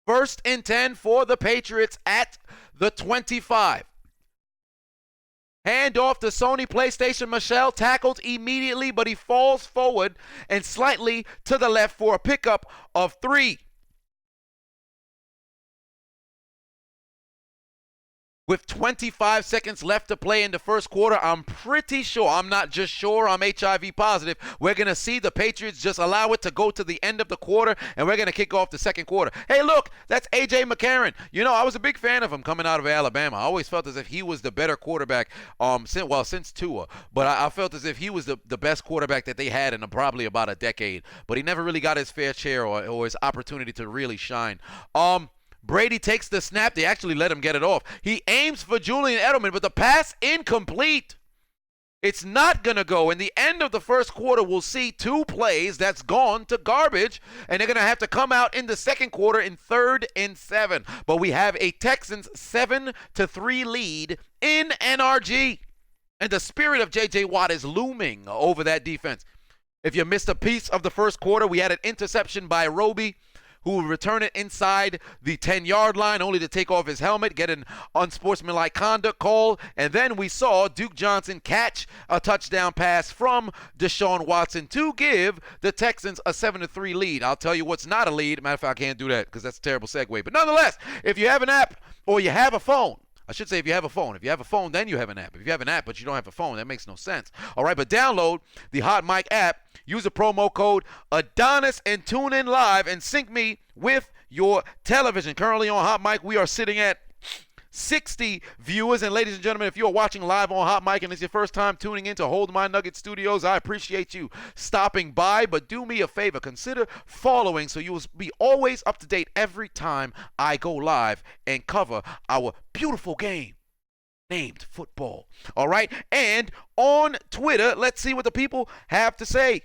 1st and 10 for the Patriots at the 25. Hand off to Sony PlayStation. Michelle tackled immediately, but he falls forward and slightly to the left for a pickup of 3. With 25 seconds left to play in the first quarter, I'm pretty sure, I'm not just sure, I'm HIV positive, we're going to see the Patriots just allow it to go to the end of the quarter, and we're going to kick off the second quarter. Hey, look, that's A.J. McCarron. You know, I was a big fan of him coming out of Alabama. I always felt as if he was the better quarterback since Tua, but I felt as if he was the best quarterback that they had in probably about a decade, but he never really got his fair share or his opportunity to really shine. Brady takes the snap. They actually let him get it off. He aims for Julian Edelman, but the pass incomplete. It's not going to go. In the end of the first quarter, we'll see 2 plays that's gone to garbage, and they're going to have to come out in the second quarter in 3rd and 7. But we have a Texans 7-3 lead in NRG, and the spirit of J.J. Watt is looming over that defense. If you missed a piece of the first quarter, we had an interception by Roby, who would return it inside the 10-yard line, only to take off his helmet, get an unsportsmanlike conduct call, and then we saw Duke Johnson catch a touchdown pass from Deshaun Watson to give the Texans a 7-3 lead. I'll tell you what's not a lead. Matter of fact, I can't do that because that's a terrible segue. But nonetheless, if you have an app or you have a phone, I should say if you have a phone. If you have a phone, then you have an app. If you have an app but you don't have a phone, that makes no sense. All right, but download the Hot Mic app. Use the promo code Adonis and tune in live and sync me with your television. Currently on Hot Mic, we are sitting at 60 viewers. And ladies and gentlemen, if you're watching live on Hot Mic and it's your first time tuning in to Hold My Nugget Studios, I appreciate you stopping by. But do me a favor, consider following so you will be always up to date every time I go live and cover our beautiful game named football. All right? And on Twitter, let's see what the people have to say.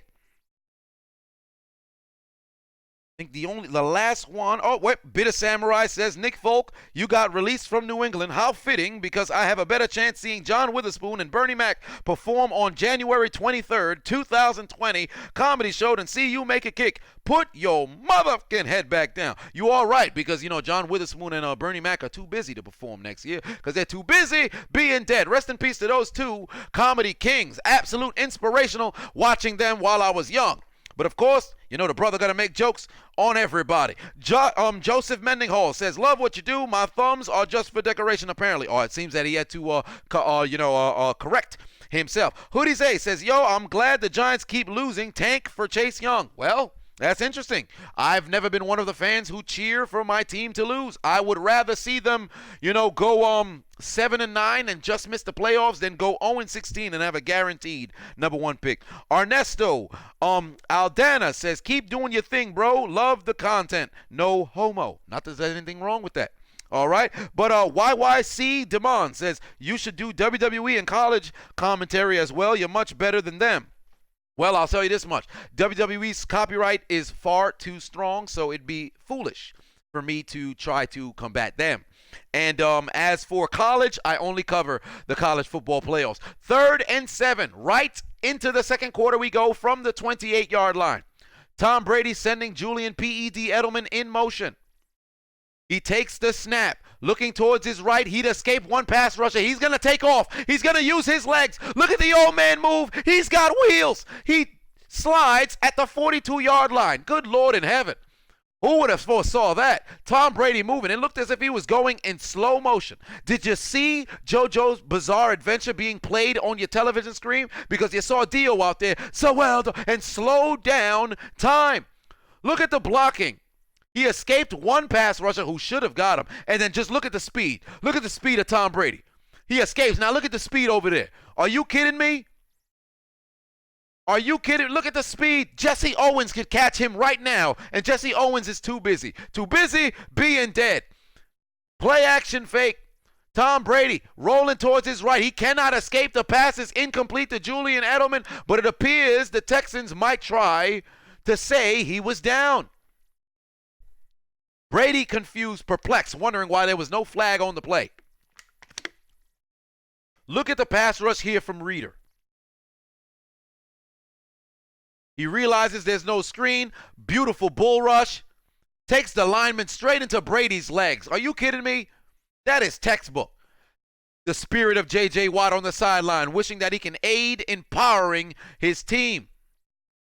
think the last one. Oh, wait. Bitter Samurai says, Nick Folk, you got released from New England. How fitting, because I have a better chance seeing John Witherspoon and Bernie Mac perform on January 23rd, 2020 comedy show than see you make a kick. Put your motherfucking head back down. You are right, because, John Witherspoon and Bernie Mac are too busy to perform next year because they're too busy being dead. Rest in peace to those two comedy kings. Absolute inspirational watching them while I was young. But of course, the brother got to make jokes on everybody. Joseph Mendinghall says, love what you do. My thumbs are just for decoration, apparently. Oh, it seems that he had to, correct himself. Hoodies A says, yo, I'm glad the Giants keep losing. Tank for Chase Young. Well, that's interesting. I've never been one of the fans who cheer for my team to lose. I would rather see them, go 7-9 and just miss the playoffs than go 0-16 and have a guaranteed number one pick. Ernesto Aldana says, keep doing your thing, bro. Love the content. No homo. Not that there's anything wrong with that. All right. But YYC Demond says, you should do WWE and college commentary as well. You're much better than them. Well, I'll tell you this much. WWE's copyright is far too strong, so it'd be foolish for me to try to combat them. And as for college, I only cover the college football playoffs. 3rd and 7, right into the second quarter we go from the 28-yard line. Tom Brady sending Julian P.E.D. Edelman in motion. He takes the snap. Looking towards his right, he'd escape one pass rusher. He's going to take off. He's going to use his legs. Look at the old man move. He's got wheels. He slides at the 42-yard line. Good Lord in heaven. Who would have foresaw that? Tom Brady moving. It looked as if he was going in slow motion. Did you see JoJo's Bizarre Adventure being played on your television screen? Because you saw Dio out there so well and slowed down time. Look at the blocking. He escaped one pass rusher who should have got him. And then just look at the speed. Look at the speed of Tom Brady. He escapes. Now look at the speed over there. Are you kidding me? Are you kidding? Look at the speed. Jesse Owens could catch him right now. And Jesse Owens is too busy. Too busy being dead. Play action fake. Tom Brady rolling towards his right. He cannot escape. The pass is incomplete to Julian Edelman. But it appears the Texans might try to say he was down. Brady confused, perplexed, wondering why there was no flag on the play. Look at the pass rush here from Reeder. He realizes there's no screen. Beautiful bull rush. Takes the lineman straight into Brady's legs. Are you kidding me? That is textbook. The spirit of J.J. Watt on the sideline, wishing that he can aid in powering his team.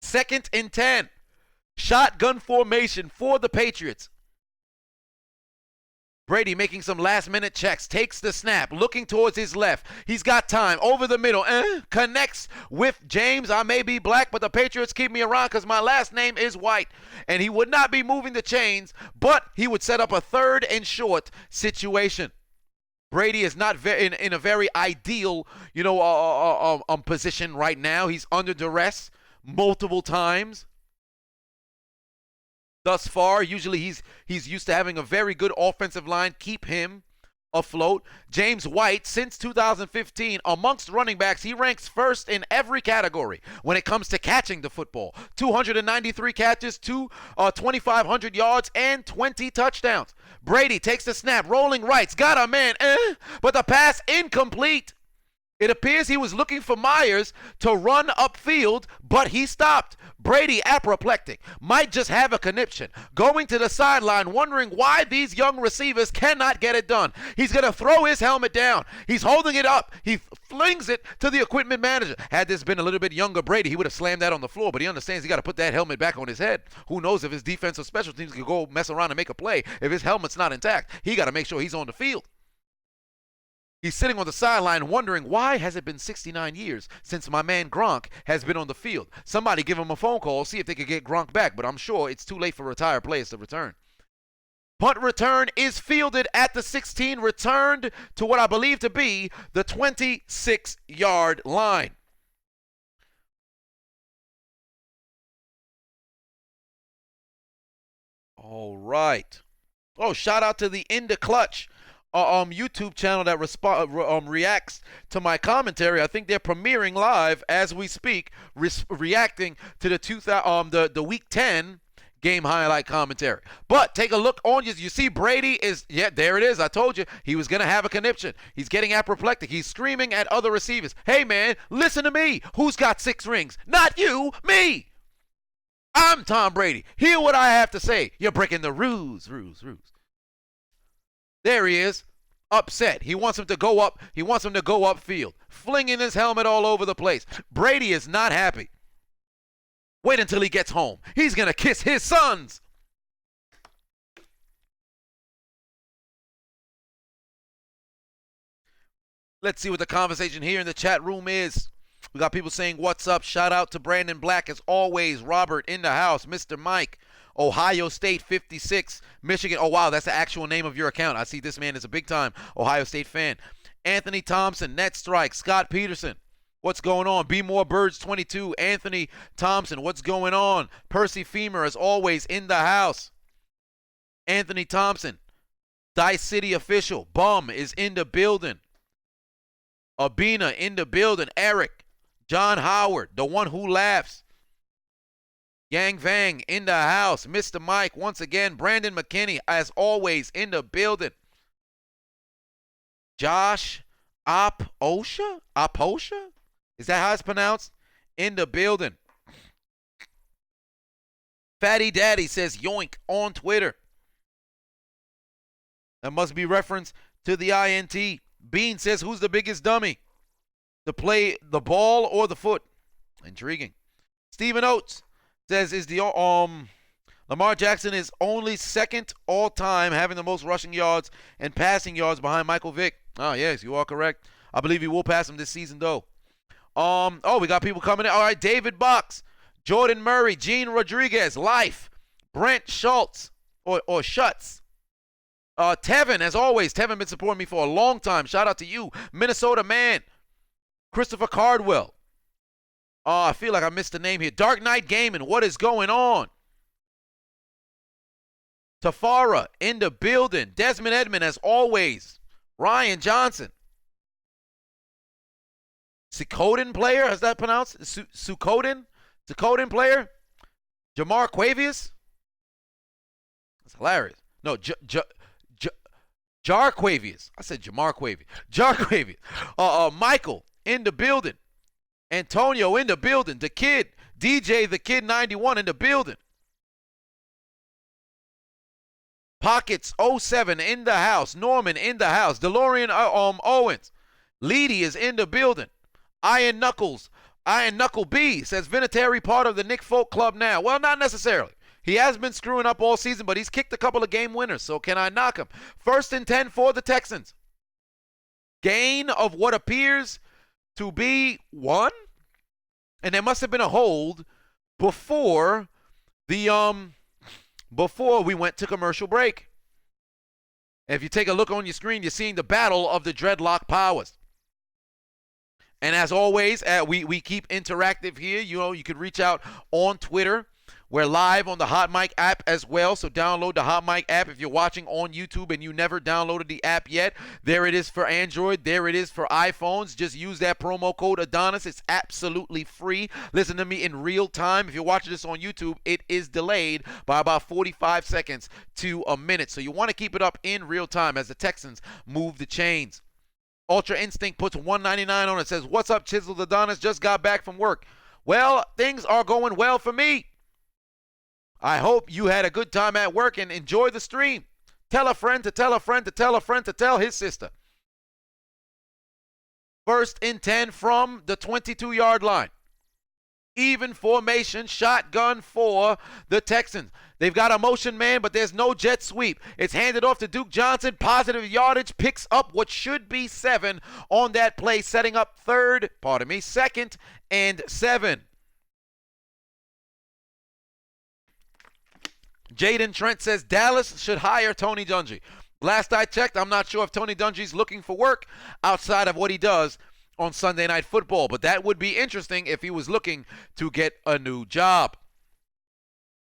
2nd and 10. Shotgun formation for the Patriots. Brady making some last-minute checks, takes the snap, looking towards his left. He's got time, over the middle, connects with James. I may be black, but the Patriots keep me around because my last name is White. And he would not be moving the chains, but he would set up a 3rd and short situation. Brady is not in a very ideal, position right now. He's under duress multiple times. Thus far, usually he's used to having a very good offensive line keep him afloat. James White, since 2015, amongst running backs, he ranks first in every category when it comes to catching the football. 293 catches, 2,500 yards, and 20 touchdowns. Brady takes the snap, rolling rights, got a man, but the pass incomplete. It appears he was looking for Myers to run upfield, but he stopped. Brady, apoplectic, might just have a conniption, going to the sideline wondering why these young receivers cannot get it done. He's going to throw his helmet down. He's holding it up. He flings it to the equipment manager. Had this been a little bit younger Brady, he would have slammed that on the floor, but he understands he got to put that helmet back on his head. Who knows if his defensive special teams can go mess around and make a play. If his helmet's not intact, he got to make sure he's on the field. He's sitting on the sideline wondering, why has it been 69 years since my man Gronk has been on the field? Somebody give him a phone call, see if they could get Gronk back, but I'm sure it's too late for retired players to return. Punt return is fielded at the 16, returned to what I believe to be the 26-yard line. All right. Oh, shout out to the In the Clutch YouTube channel that reacts to my commentary. I think they're premiering live as we speak, reacting to the Week 10 game highlight commentary. But take a look on you. You see Brady is, yeah, there it is. I told you he was going to have a conniption. He's getting apoplectic. He's screaming at other receivers. Hey, man, listen to me. Who's got 6 rings? Not you, me. I'm Tom Brady. Hear what I have to say. You're breaking the rules. There he is, upset. He wants him to go up. He wants him to go upfield, flinging his helmet all over the place. Brady is not happy. Wait until he gets home. He's going to kiss his sons. Let's see what the conversation here in the chat room is. We got people saying, what's up? Shout out to Brandon Black as always. Robert in the house. Mr. Mike. Ohio State 56. Michigan. Oh, wow. That's the actual name of your account. I see this man is a big-time Ohio State fan. Anthony Thompson. Net Strike. Scott Peterson. What's going on? Be More Birds 22. Anthony Thompson. What's going on? Percy Femur as always in the house. Anthony Thompson. Dice City official. Bum is in the building. Abina in the building. Eric. John Howard, the one who laughs. Yang Vang in the house. Mr. Mike, once again. Brandon McKinney, as always, in the building. Josh Aposha? Is that how it's pronounced? In the building. Fatty Daddy says yoink on Twitter. That must be reference to the INT. Bean says, who's the biggest dummy? To play the ball or the foot? Intriguing. Stephen Oates says, is the Lamar Jackson is only second all-time having the most rushing yards and passing yards behind Michael Vick. Oh, yes, you are correct. I believe he will pass him this season, though. We got people coming in. All right, David Box, Jordan Murray, Gene Rodriguez, Life, Brent Schultz, or Schutz. Tevin, as always. Tevin been supporting me for a long time. Shout out to you, Minnesota man. Christopher Cardwell. I feel like I missed the name here. Dark Knight Gaming. What is going on? Tafara in the building. Desmond Edmond, as always. Ryan Johnson. Sukoden player. How's that pronounced? Sukoden? Sukoden player? Jamar Quavius? That's hilarious. No, Jar Quavius. I said Jamar Quavius. Jar Quavius. Michael in the building. Antonio in the building. The Kid. DJ the Kid 91 in the building. Pockets 07 in the house. Norman in the house. DeLorean Owens. Leedy is in the building. Iron Knuckle B says Vinatieri part of the Nick Folk Club now. Well, not necessarily. He has been screwing up all season, but he's kicked a couple of game winners, so can I knock him? 1st and 10 for the Texans. Gain of what appears to be 1, and there must have been a hold before before we went to commercial break. If you take a look on your screen, you're seeing the battle of the dreadlock powers. And as always, we keep interactive here. You know, you can reach out on Twitter. We're live on the Hot Mic app as well, so download the Hot Mic app if you're watching on YouTube and you never downloaded the app yet. There it is for Android. There it is for iPhones. Just use that promo code Adonis. It's absolutely free. Listen to me in real time. If you're watching this on YouTube, it is delayed by about 45 seconds to a minute. So you want to keep it up in real time as the Texans move the chains. Ultra Instinct puts $1.99 on it. Says, what's up, Chiseled Adonis? Just got back from work. Well, things are going well for me. I hope you had a good time at work and enjoy the stream. Tell a friend to tell a friend to tell a friend to tell his sister. 1st and 10 from the 22-yard line. Even formation, shotgun for the Texans. They've got a motion man, but there's no jet sweep. It's handed off to Duke Johnson. Positive yardage, picks up what should be 7 on that play, setting up 2nd and 7. Jaden Trent says Dallas should hire Tony Dungy. Last I checked, I'm not sure if Tony Dungy's looking for work outside of what he does on Sunday Night Football, but that would be interesting if he was looking to get a new job.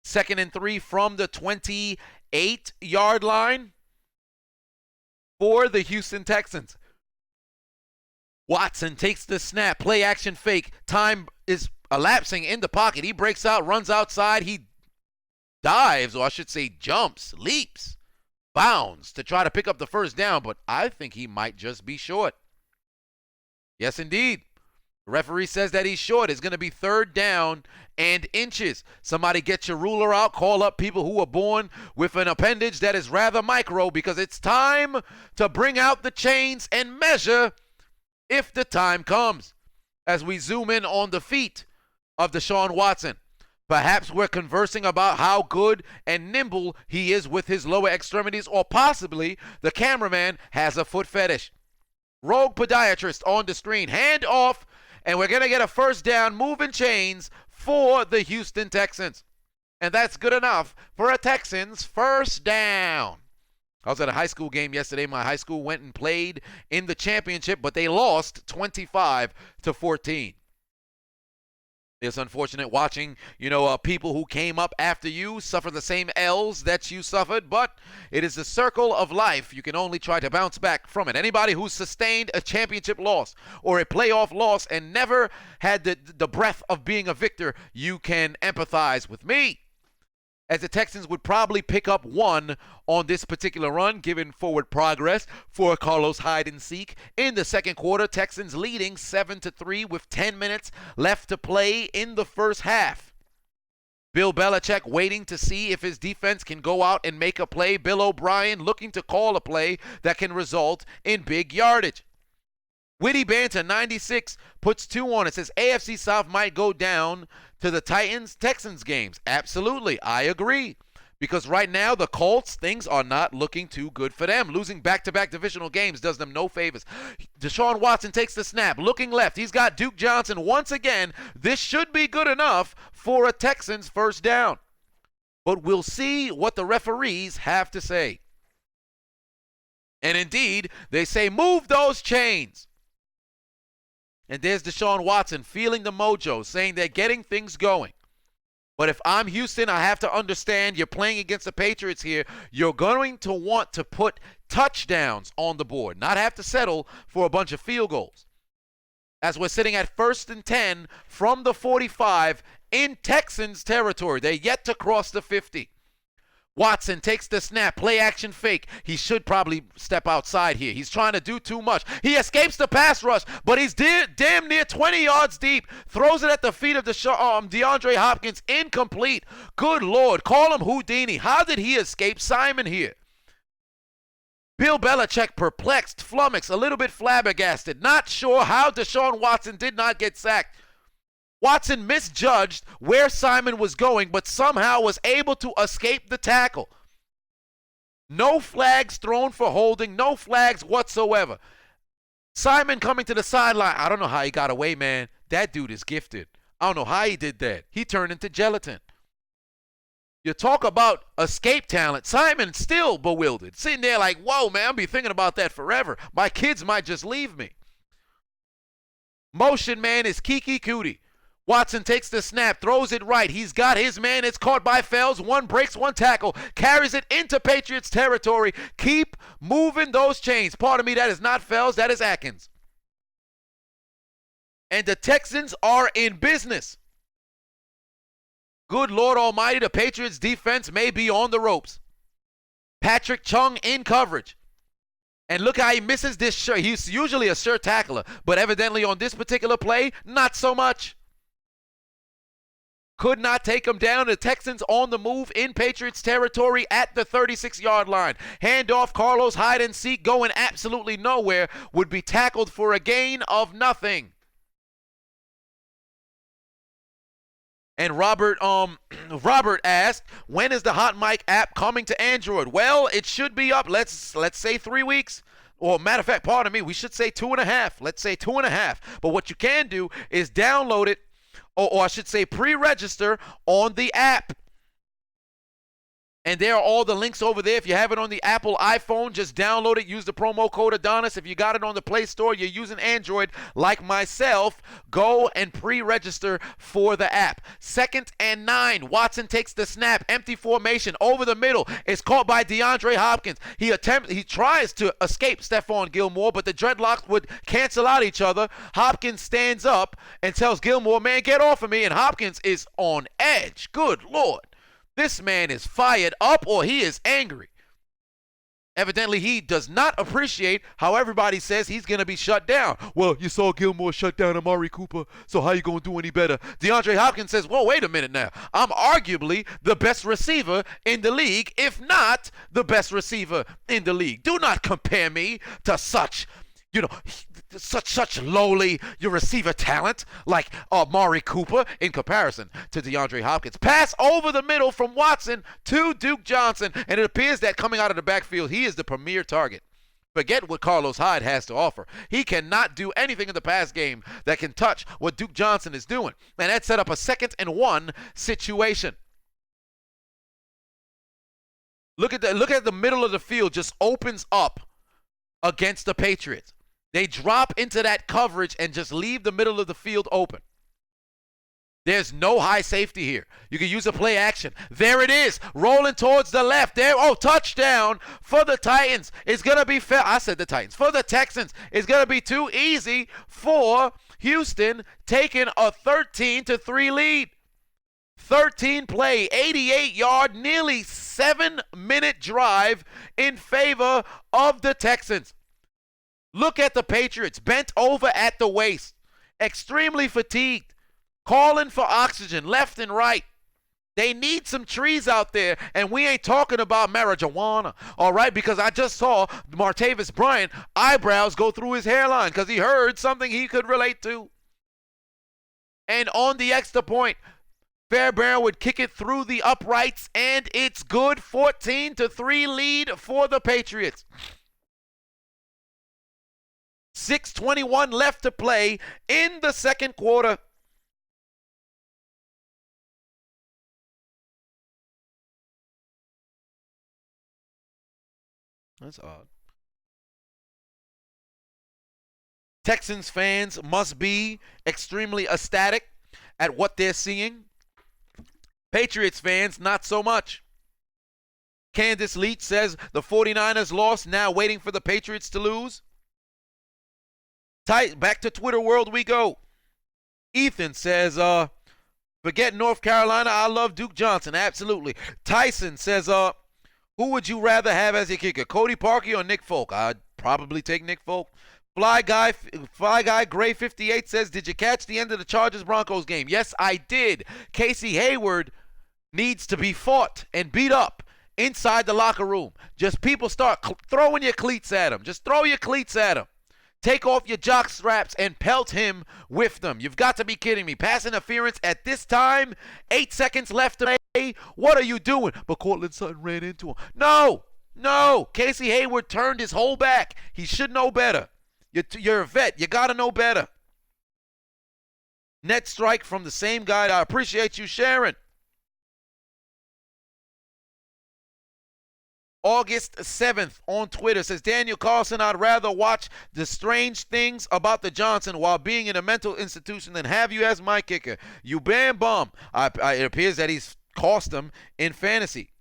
2nd and 3 from the 28-yard line for the Houston Texans. Watson takes the snap, play action fake. Time is elapsing in the pocket. He breaks out, runs outside. He dives, or I should say jumps, leaps, bounds to try to pick up the first down, but I think he might just be short. Yes, indeed. The referee says that he's short. It's going to be 3rd down and inches. Somebody get your ruler out. Call up people who are born with an appendage that is rather micro, because it's time to bring out the chains and measure if the time comes. As we zoom in on the feet of Deshaun Watson, perhaps we're conversing about how good and nimble he is with his lower extremities, or possibly the cameraman has a foot fetish. Rogue podiatrist on the screen. Hand off, and we're going to get a first down, moving chains for the Houston Texans. And that's good enough for a Texans first down. I was at a high school game yesterday. My high school went and played in the championship, but they lost 25-14. It's unfortunate watching, people who came up after you suffer the same L's that you suffered, but it is the circle of life. You can only try to bounce back from it. Anybody who's sustained a championship loss or a playoff loss and never had the breath of being a victor, you can empathize with me, as the Texans would probably pick up 1 on this particular run, given forward progress for Carlos hide and seek. In the second quarter, Texans leading 7-3 with 10 minutes left to play in the first half. Bill Belichick waiting to see if his defense can go out and make a play. Bill O'Brien looking to call a play that can result in big yardage. Witty Banter 96 puts 2 on it. Says AFC South might go down to the Titans-Texans games. Absolutely, I agree. Because right now, the Colts, things are not looking too good for them. Losing back-to-back divisional games does them no favors. Deshaun Watson takes the snap, looking left. He's got Duke Johnson once again. This should be good enough for a Texans first down. But we'll see what the referees have to say. And indeed, they say, move those chains. And there's Deshaun Watson feeling the mojo, saying they're getting things going. But if I'm Houston, I have to understand you're playing against the Patriots here. You're going to want to put touchdowns on the board, not have to settle for a bunch of field goals. As we're sitting at 1st and 10 from the 45 in Texans territory. They're yet to cross the 50. Watson takes the snap, play action fake. He should probably step outside here. He's trying to do too much. He escapes the pass rush, but he's damn near 20 yards deep. Throws it at the feet of DeAndre Hopkins. Incomplete. Good Lord. Call him Houdini. How did he escape Simon here? Bill Belichick perplexed, flummoxed, a little bit flabbergasted. Not sure how Deshaun Watson did not get sacked. Watson misjudged where Simon was going, but somehow was able to escape the tackle. No flags thrown for holding, no flags whatsoever. Simon coming to the sideline. I don't know how he got away, man. That dude is gifted. I don't know how he did that. He turned into gelatin. You talk about escape talent. Simon's still bewildered. Sitting there like, whoa, man, I'll be thinking about that forever. My kids might just leave me. Motion man is Kiki Cootie. Watson takes the snap, throws it right. He's got his man. It's caught by Fells. One breaks, one tackle. Carries it into Patriots territory. Keep moving those chains. Pardon me, that is not Fells. That is Atkins. And the Texans are in business. Good Lord Almighty, the Patriots defense may be on the ropes. Patrick Chung in coverage. And look how he misses this shirt. He's usually a sure tackler, but evidently on this particular play, not so much. Could not take him down. The Texans on the move in Patriots territory at the 36-yard line. Handoff, Carlos hide and seek, going absolutely nowhere. Would be tackled for a gain of nothing. And Robert asked, when is the Hot Mic app coming to Android? Well, it should be up, let's say 3 weeks. Or matter of fact, pardon me, we should say 2.5. Let's say 2.5. But what you can do is download it, or I should say pre-register on the app. And there are all the links over there. If you have it on the Apple iPhone, just download it. Use the promo code Adonis. If you got it on the Play Store, you're using Android like myself, go and pre-register for the app. 2nd and 9. Watson takes the snap. Empty formation over the middle. It's caught by DeAndre Hopkins. He tries to escape Stephon Gilmore, but the dreadlocks would cancel out each other. Hopkins stands up and tells Gilmore, man, get off of me. And Hopkins is on edge. Good Lord. This man is fired up or he is angry. Evidently, he does not appreciate how everybody says he's going to be shut down. Well, you saw Gilmore shut down Amari Cooper, so how you going to do any better? DeAndre Hopkins says, whoa, wait a minute now. I'm arguably the best receiver in the league, if not the best receiver in the league. Do not compare me to such lowly your receiver talent like Amari Cooper in comparison to DeAndre Hopkins. Pass over the middle from Watson to Duke Johnson, and it appears that coming out of the backfield, he is the premier target. Forget what Carlos Hyde has to offer. He cannot do anything in the pass game that can touch what Duke Johnson is doing, and that set up a 2nd and 1 situation. Look at the middle of the field just opens up against the Patriots. They drop into that coverage and just leave the middle of the field open. There's no high safety here. You can use a play action. There it is, rolling towards the left. There, touchdown for the Titans. It's going to be I said the Titans. For the Texans, it's going to be too easy for Houston, taking a 13-3 lead. 13-play, 88-yard, nearly 7-minute drive in favor of the Texans. Look at the Patriots, bent over at the waist, extremely fatigued, calling for oxygen left and right. They need some trees out there, and we ain't talking about marijuana, all right? Because I just saw Martavis Bryant eyebrows go through his hairline because he heard something he could relate to. And on the extra point, Fairbairn would kick it through the uprights, and it's good. 14-3 lead for the Patriots. 6:21 left to play in the second quarter. That's odd. Texans fans must be extremely ecstatic at what they're seeing. Patriots fans, not so much. Candace Leach says the 49ers lost, now waiting for the Patriots to lose. Back to Twitter world we go. Ethan says, forget North Carolina, I love Duke Johnson. Absolutely. Tyson says, who would you rather have as your kicker, Cody Parkey or Nick Folk? I'd probably take Nick Folk. Fly Guy Gray 58 says, did you catch the end of the Chargers-Broncos game? Yes, I did. Casey Hayward needs to be fought and beat up inside the locker room. Just people start throwing your cleats at him. Just throw your cleats at him. Take off your jock straps and pelt him with them. You've got to be kidding me. Pass interference at this time. 8 seconds left to play. What are you doing? But Cortland Sutton ran into him. No. Casey Hayward turned his whole back. He should know better. You're a vet. You got to know better. Net strike from the same guy. I appreciate you sharing. August 7th on Twitter says, Daniel Carlson, I'd rather watch the strange things about the Johnson while being in a mental institution than have you as my kicker. You bam bum. It appears that he's cost him in fantasy.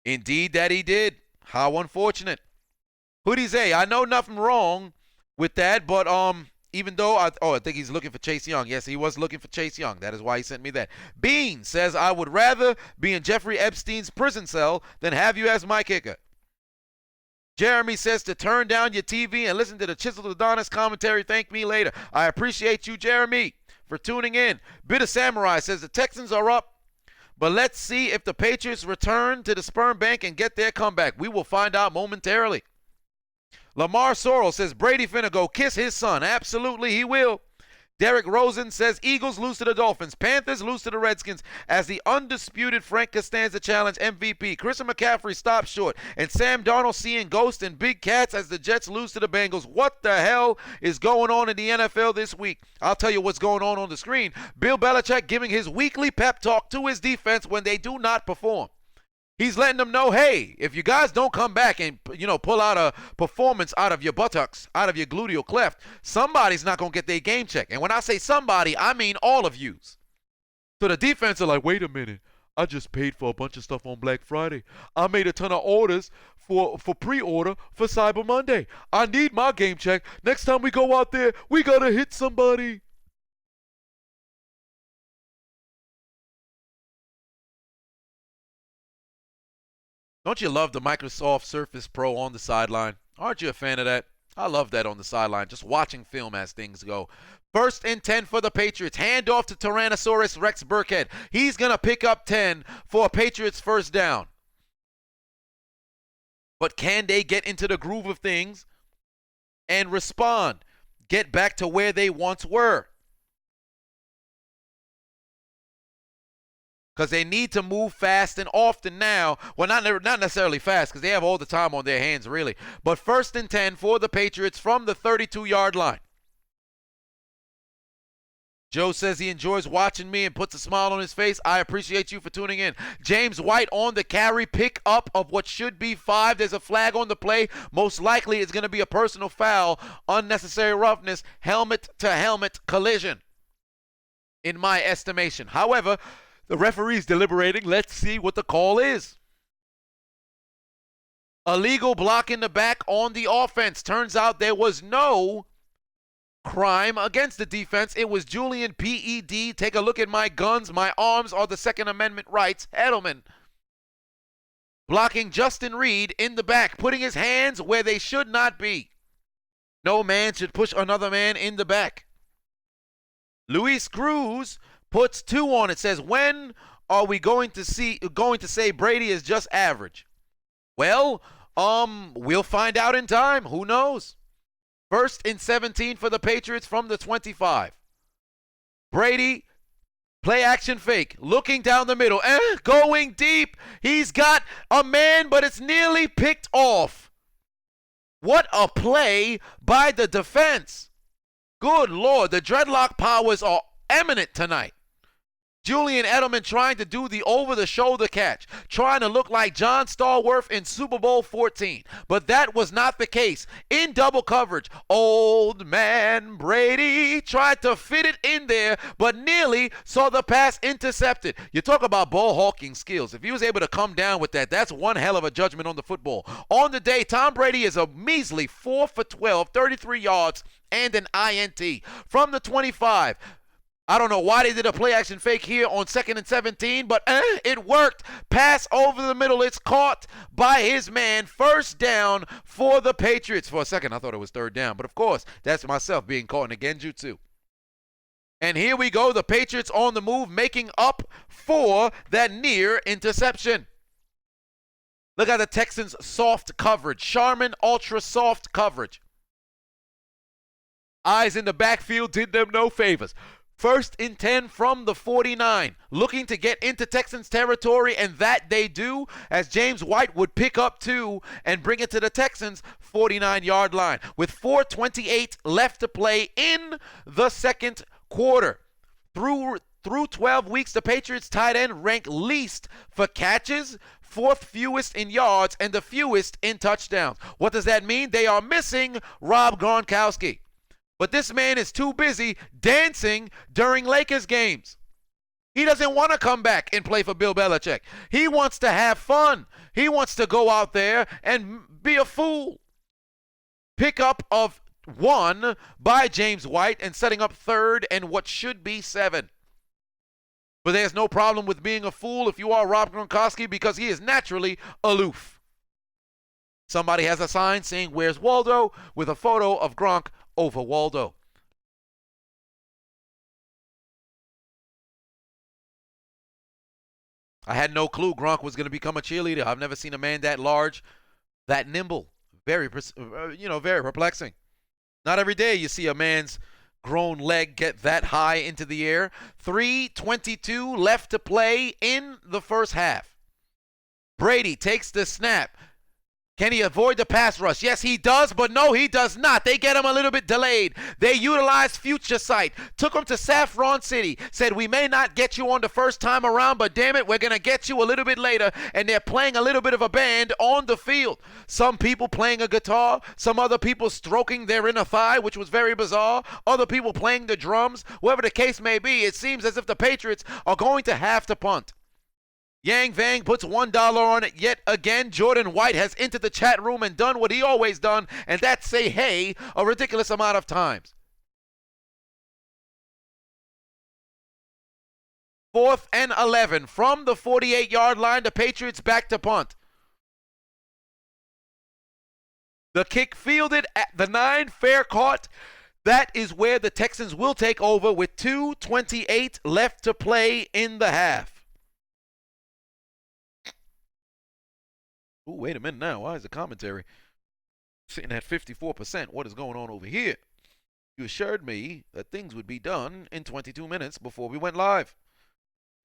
Indeed that he did. How unfortunate. Hoodie Zay, I know nothing wrong with that, but even though I think he's looking for Chase Young. Yes, he was looking for Chase Young. That is why he sent me that. Bean says, I would rather be in Jeffrey Epstein's prison cell than have you as my kicker. Jeremy says to turn down your TV and listen to the Chiseled Adonis commentary. Thank me later. I appreciate you, Jeremy, for tuning in. Bitter Samurai says the Texans are up, but let's see if the Patriots return to the sperm bank and get their comeback. We will find out momentarily. Lamar Sorrell says Brady finna go kiss his son. Absolutely, he will. Derek Rosen says Eagles lose to the Dolphins. Panthers lose to the Redskins as the undisputed Frank Costanza Challenge MVP. Christian McCaffrey stops short. And Sam Darnold seeing ghosts and big cats as the Jets lose to the Bengals. What the hell is going on in the NFL this week? I'll tell you what's going on the screen. Bill Belichick giving his weekly pep talk to his defense when they do not perform. He's letting them know, hey, if you guys don't come back and, pull out a performance out of your buttocks, out of your gluteal cleft, somebody's not going to get their game check. And when I say somebody, I mean all of yous. So the defense are like, wait a minute. I just paid for a bunch of stuff on Black Friday. I made a ton of orders for pre-order for Cyber Monday. I need my game check. Next time we go out there, we got to hit somebody. Don't you love the Microsoft Surface Pro on the sideline? Aren't you a fan of that? I love that on the sideline, just watching film as things go. 1st and 10 for the Patriots. Hand off to Tyrannosaurus Rex Burkhead. He's going to pick up 10 for a Patriots first down. But can they get into the groove of things and respond? Get back to where they once were? Because they need to move fast and often now. Well, not necessarily fast, because they have all the time on their hands, really. But 1st and 10 for the Patriots from the 32-yard line. Joe says he enjoys watching me and puts a smile on his face. I appreciate you for tuning in. James White on the carry, pick up of what should be 5. There's a flag on the play. Most likely it's going to be a personal foul, unnecessary roughness, helmet-to-helmet collision, in my estimation. However, the referee's deliberating. Let's see what the call is. Illegal block in the back on the offense. Turns out there was no crime against the defense. It was Julian P.E.D. Take a look at my guns. My arms are the Second Amendment rights. Edelman blocking Justin Reed in the back, putting his hands where they should not be. No man should push another man in the back. Luis Cruz puts 2 on it. Says, when are we going to say Brady is just average? Well, we'll find out in time. Who knows? 1st and 17 for the Patriots from the 25. Brady, play action fake, looking down the middle, going deep. He's got a man, but it's nearly picked off. What a play by the defense. Good Lord, the dreadlock powers are eminent tonight. Julian Edelman trying to do the over-the-shoulder catch, trying to look like John Stallworth in Super Bowl 14. But that was not the case. In double coverage, old man Brady tried to fit it in there, but nearly saw the pass intercepted. You talk about ball hawking skills. If he was able to come down with that, that's one hell of a judgment on the football. On the day, Tom Brady is a measly 4 for 12, 33 yards, and an INT. From the 25, I don't know why they did a play action fake here on 2nd and 17, but it worked. Pass over the middle. It's caught by his man. First down for the Patriots. For a second, I thought it was 3rd down, but of course, that's myself being caught in a genjutsu. And here we go. The Patriots on the move, making up for that near interception. Look at the Texans' soft coverage. Charmin ultra soft coverage. Eyes in the backfield did them no favors. 1st and 10 from the 49, looking to get into Texans territory, and that they do, as James White would pick up 2 and bring it to the Texans' 49-yard line. With 4:28 left to play in the 2nd quarter. Through 12 weeks, the Patriots tight end rank least for catches, 4th fewest in yards, and the fewest in touchdowns. What does that mean? They are missing Rob Gronkowski. But this man is too busy dancing during Lakers games. He doesn't want to come back and play for Bill Belichick. He wants to have fun. He wants to go out there and be a fool. Pickup of 1 by James White and setting up 3rd and what should be 7. But there's no problem with being a fool if you are Rob Gronkowski, because he is naturally aloof. Somebody has a sign saying, "Where's Waldo?" with a photo of Gronk over Waldo. I had no clue Gronk was going to become a cheerleader. I've never seen a man that large, that nimble. Very perplexing. Not every day you see a man's grown leg get that high into the air. 3:22 left to play in the first half. Brady takes the snap. Can he avoid the pass rush? Yes, he does, but no, he does not. They get him a little bit delayed. They utilized Future Sight, took him to Saffron City, said, we may not get you on the first time around, but damn it, we're going to get you a little bit later. And they're playing a little bit of a band on the field. Some people playing a guitar, some other people stroking their inner thigh, which was very bizarre. Other people playing the drums. Whatever the case may be, it seems as if the Patriots are going to have to punt. Yang Vang puts $1 on it yet again. Jordan White has entered the chat room and done what he always done, and that's say hey a ridiculous amount of times. 4th and 11 from the 48-yard line. The Patriots back to punt. The kick fielded at the 9, fair caught. That is where the Texans will take over with 2:28 left to play in the half. Ooh, wait a minute now. Why is the commentary sitting at 54%? What is going on over here? You assured me that things would be done in 22 minutes before we went live.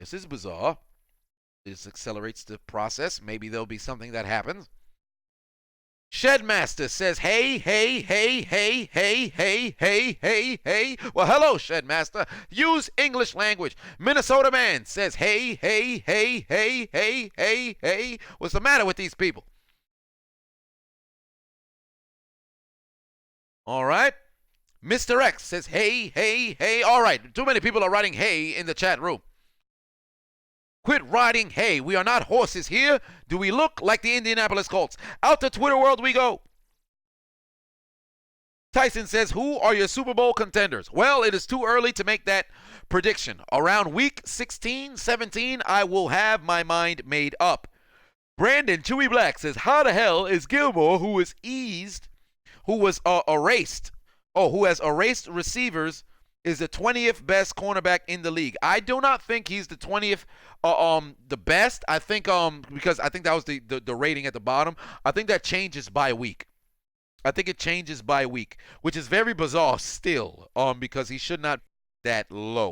This is bizarre. This accelerates the process. Maybe there'll be something that happens. Shedmaster says, hey, hey, hey, hey, hey, hey, hey, hey, hey. Well, hello, Shedmaster. Use English language. Minnesota Man says, hey, hey, hey, hey, hey, hey, hey. What's the matter with these people? All right. Mr. X says, hey, hey, hey. All right. Too many people are writing hey in the chat room. Quit riding hay. We are not horses here. Do we look like the Indianapolis Colts? Out to Twitter world we go. Tyson says, who are your Super Bowl contenders? Well, it is too early to make that prediction. Around week 16, 17, I will have my mind made up. Brandon Chewy Black says, how the hell is Gilmore, who was erased receivers, is the 20th best cornerback in the league? I do not think he's the 20th the best. I think because I think that was the rating at the bottom. I think that changes by week. I think it changes by week, which is very bizarre still, because he should not be that low.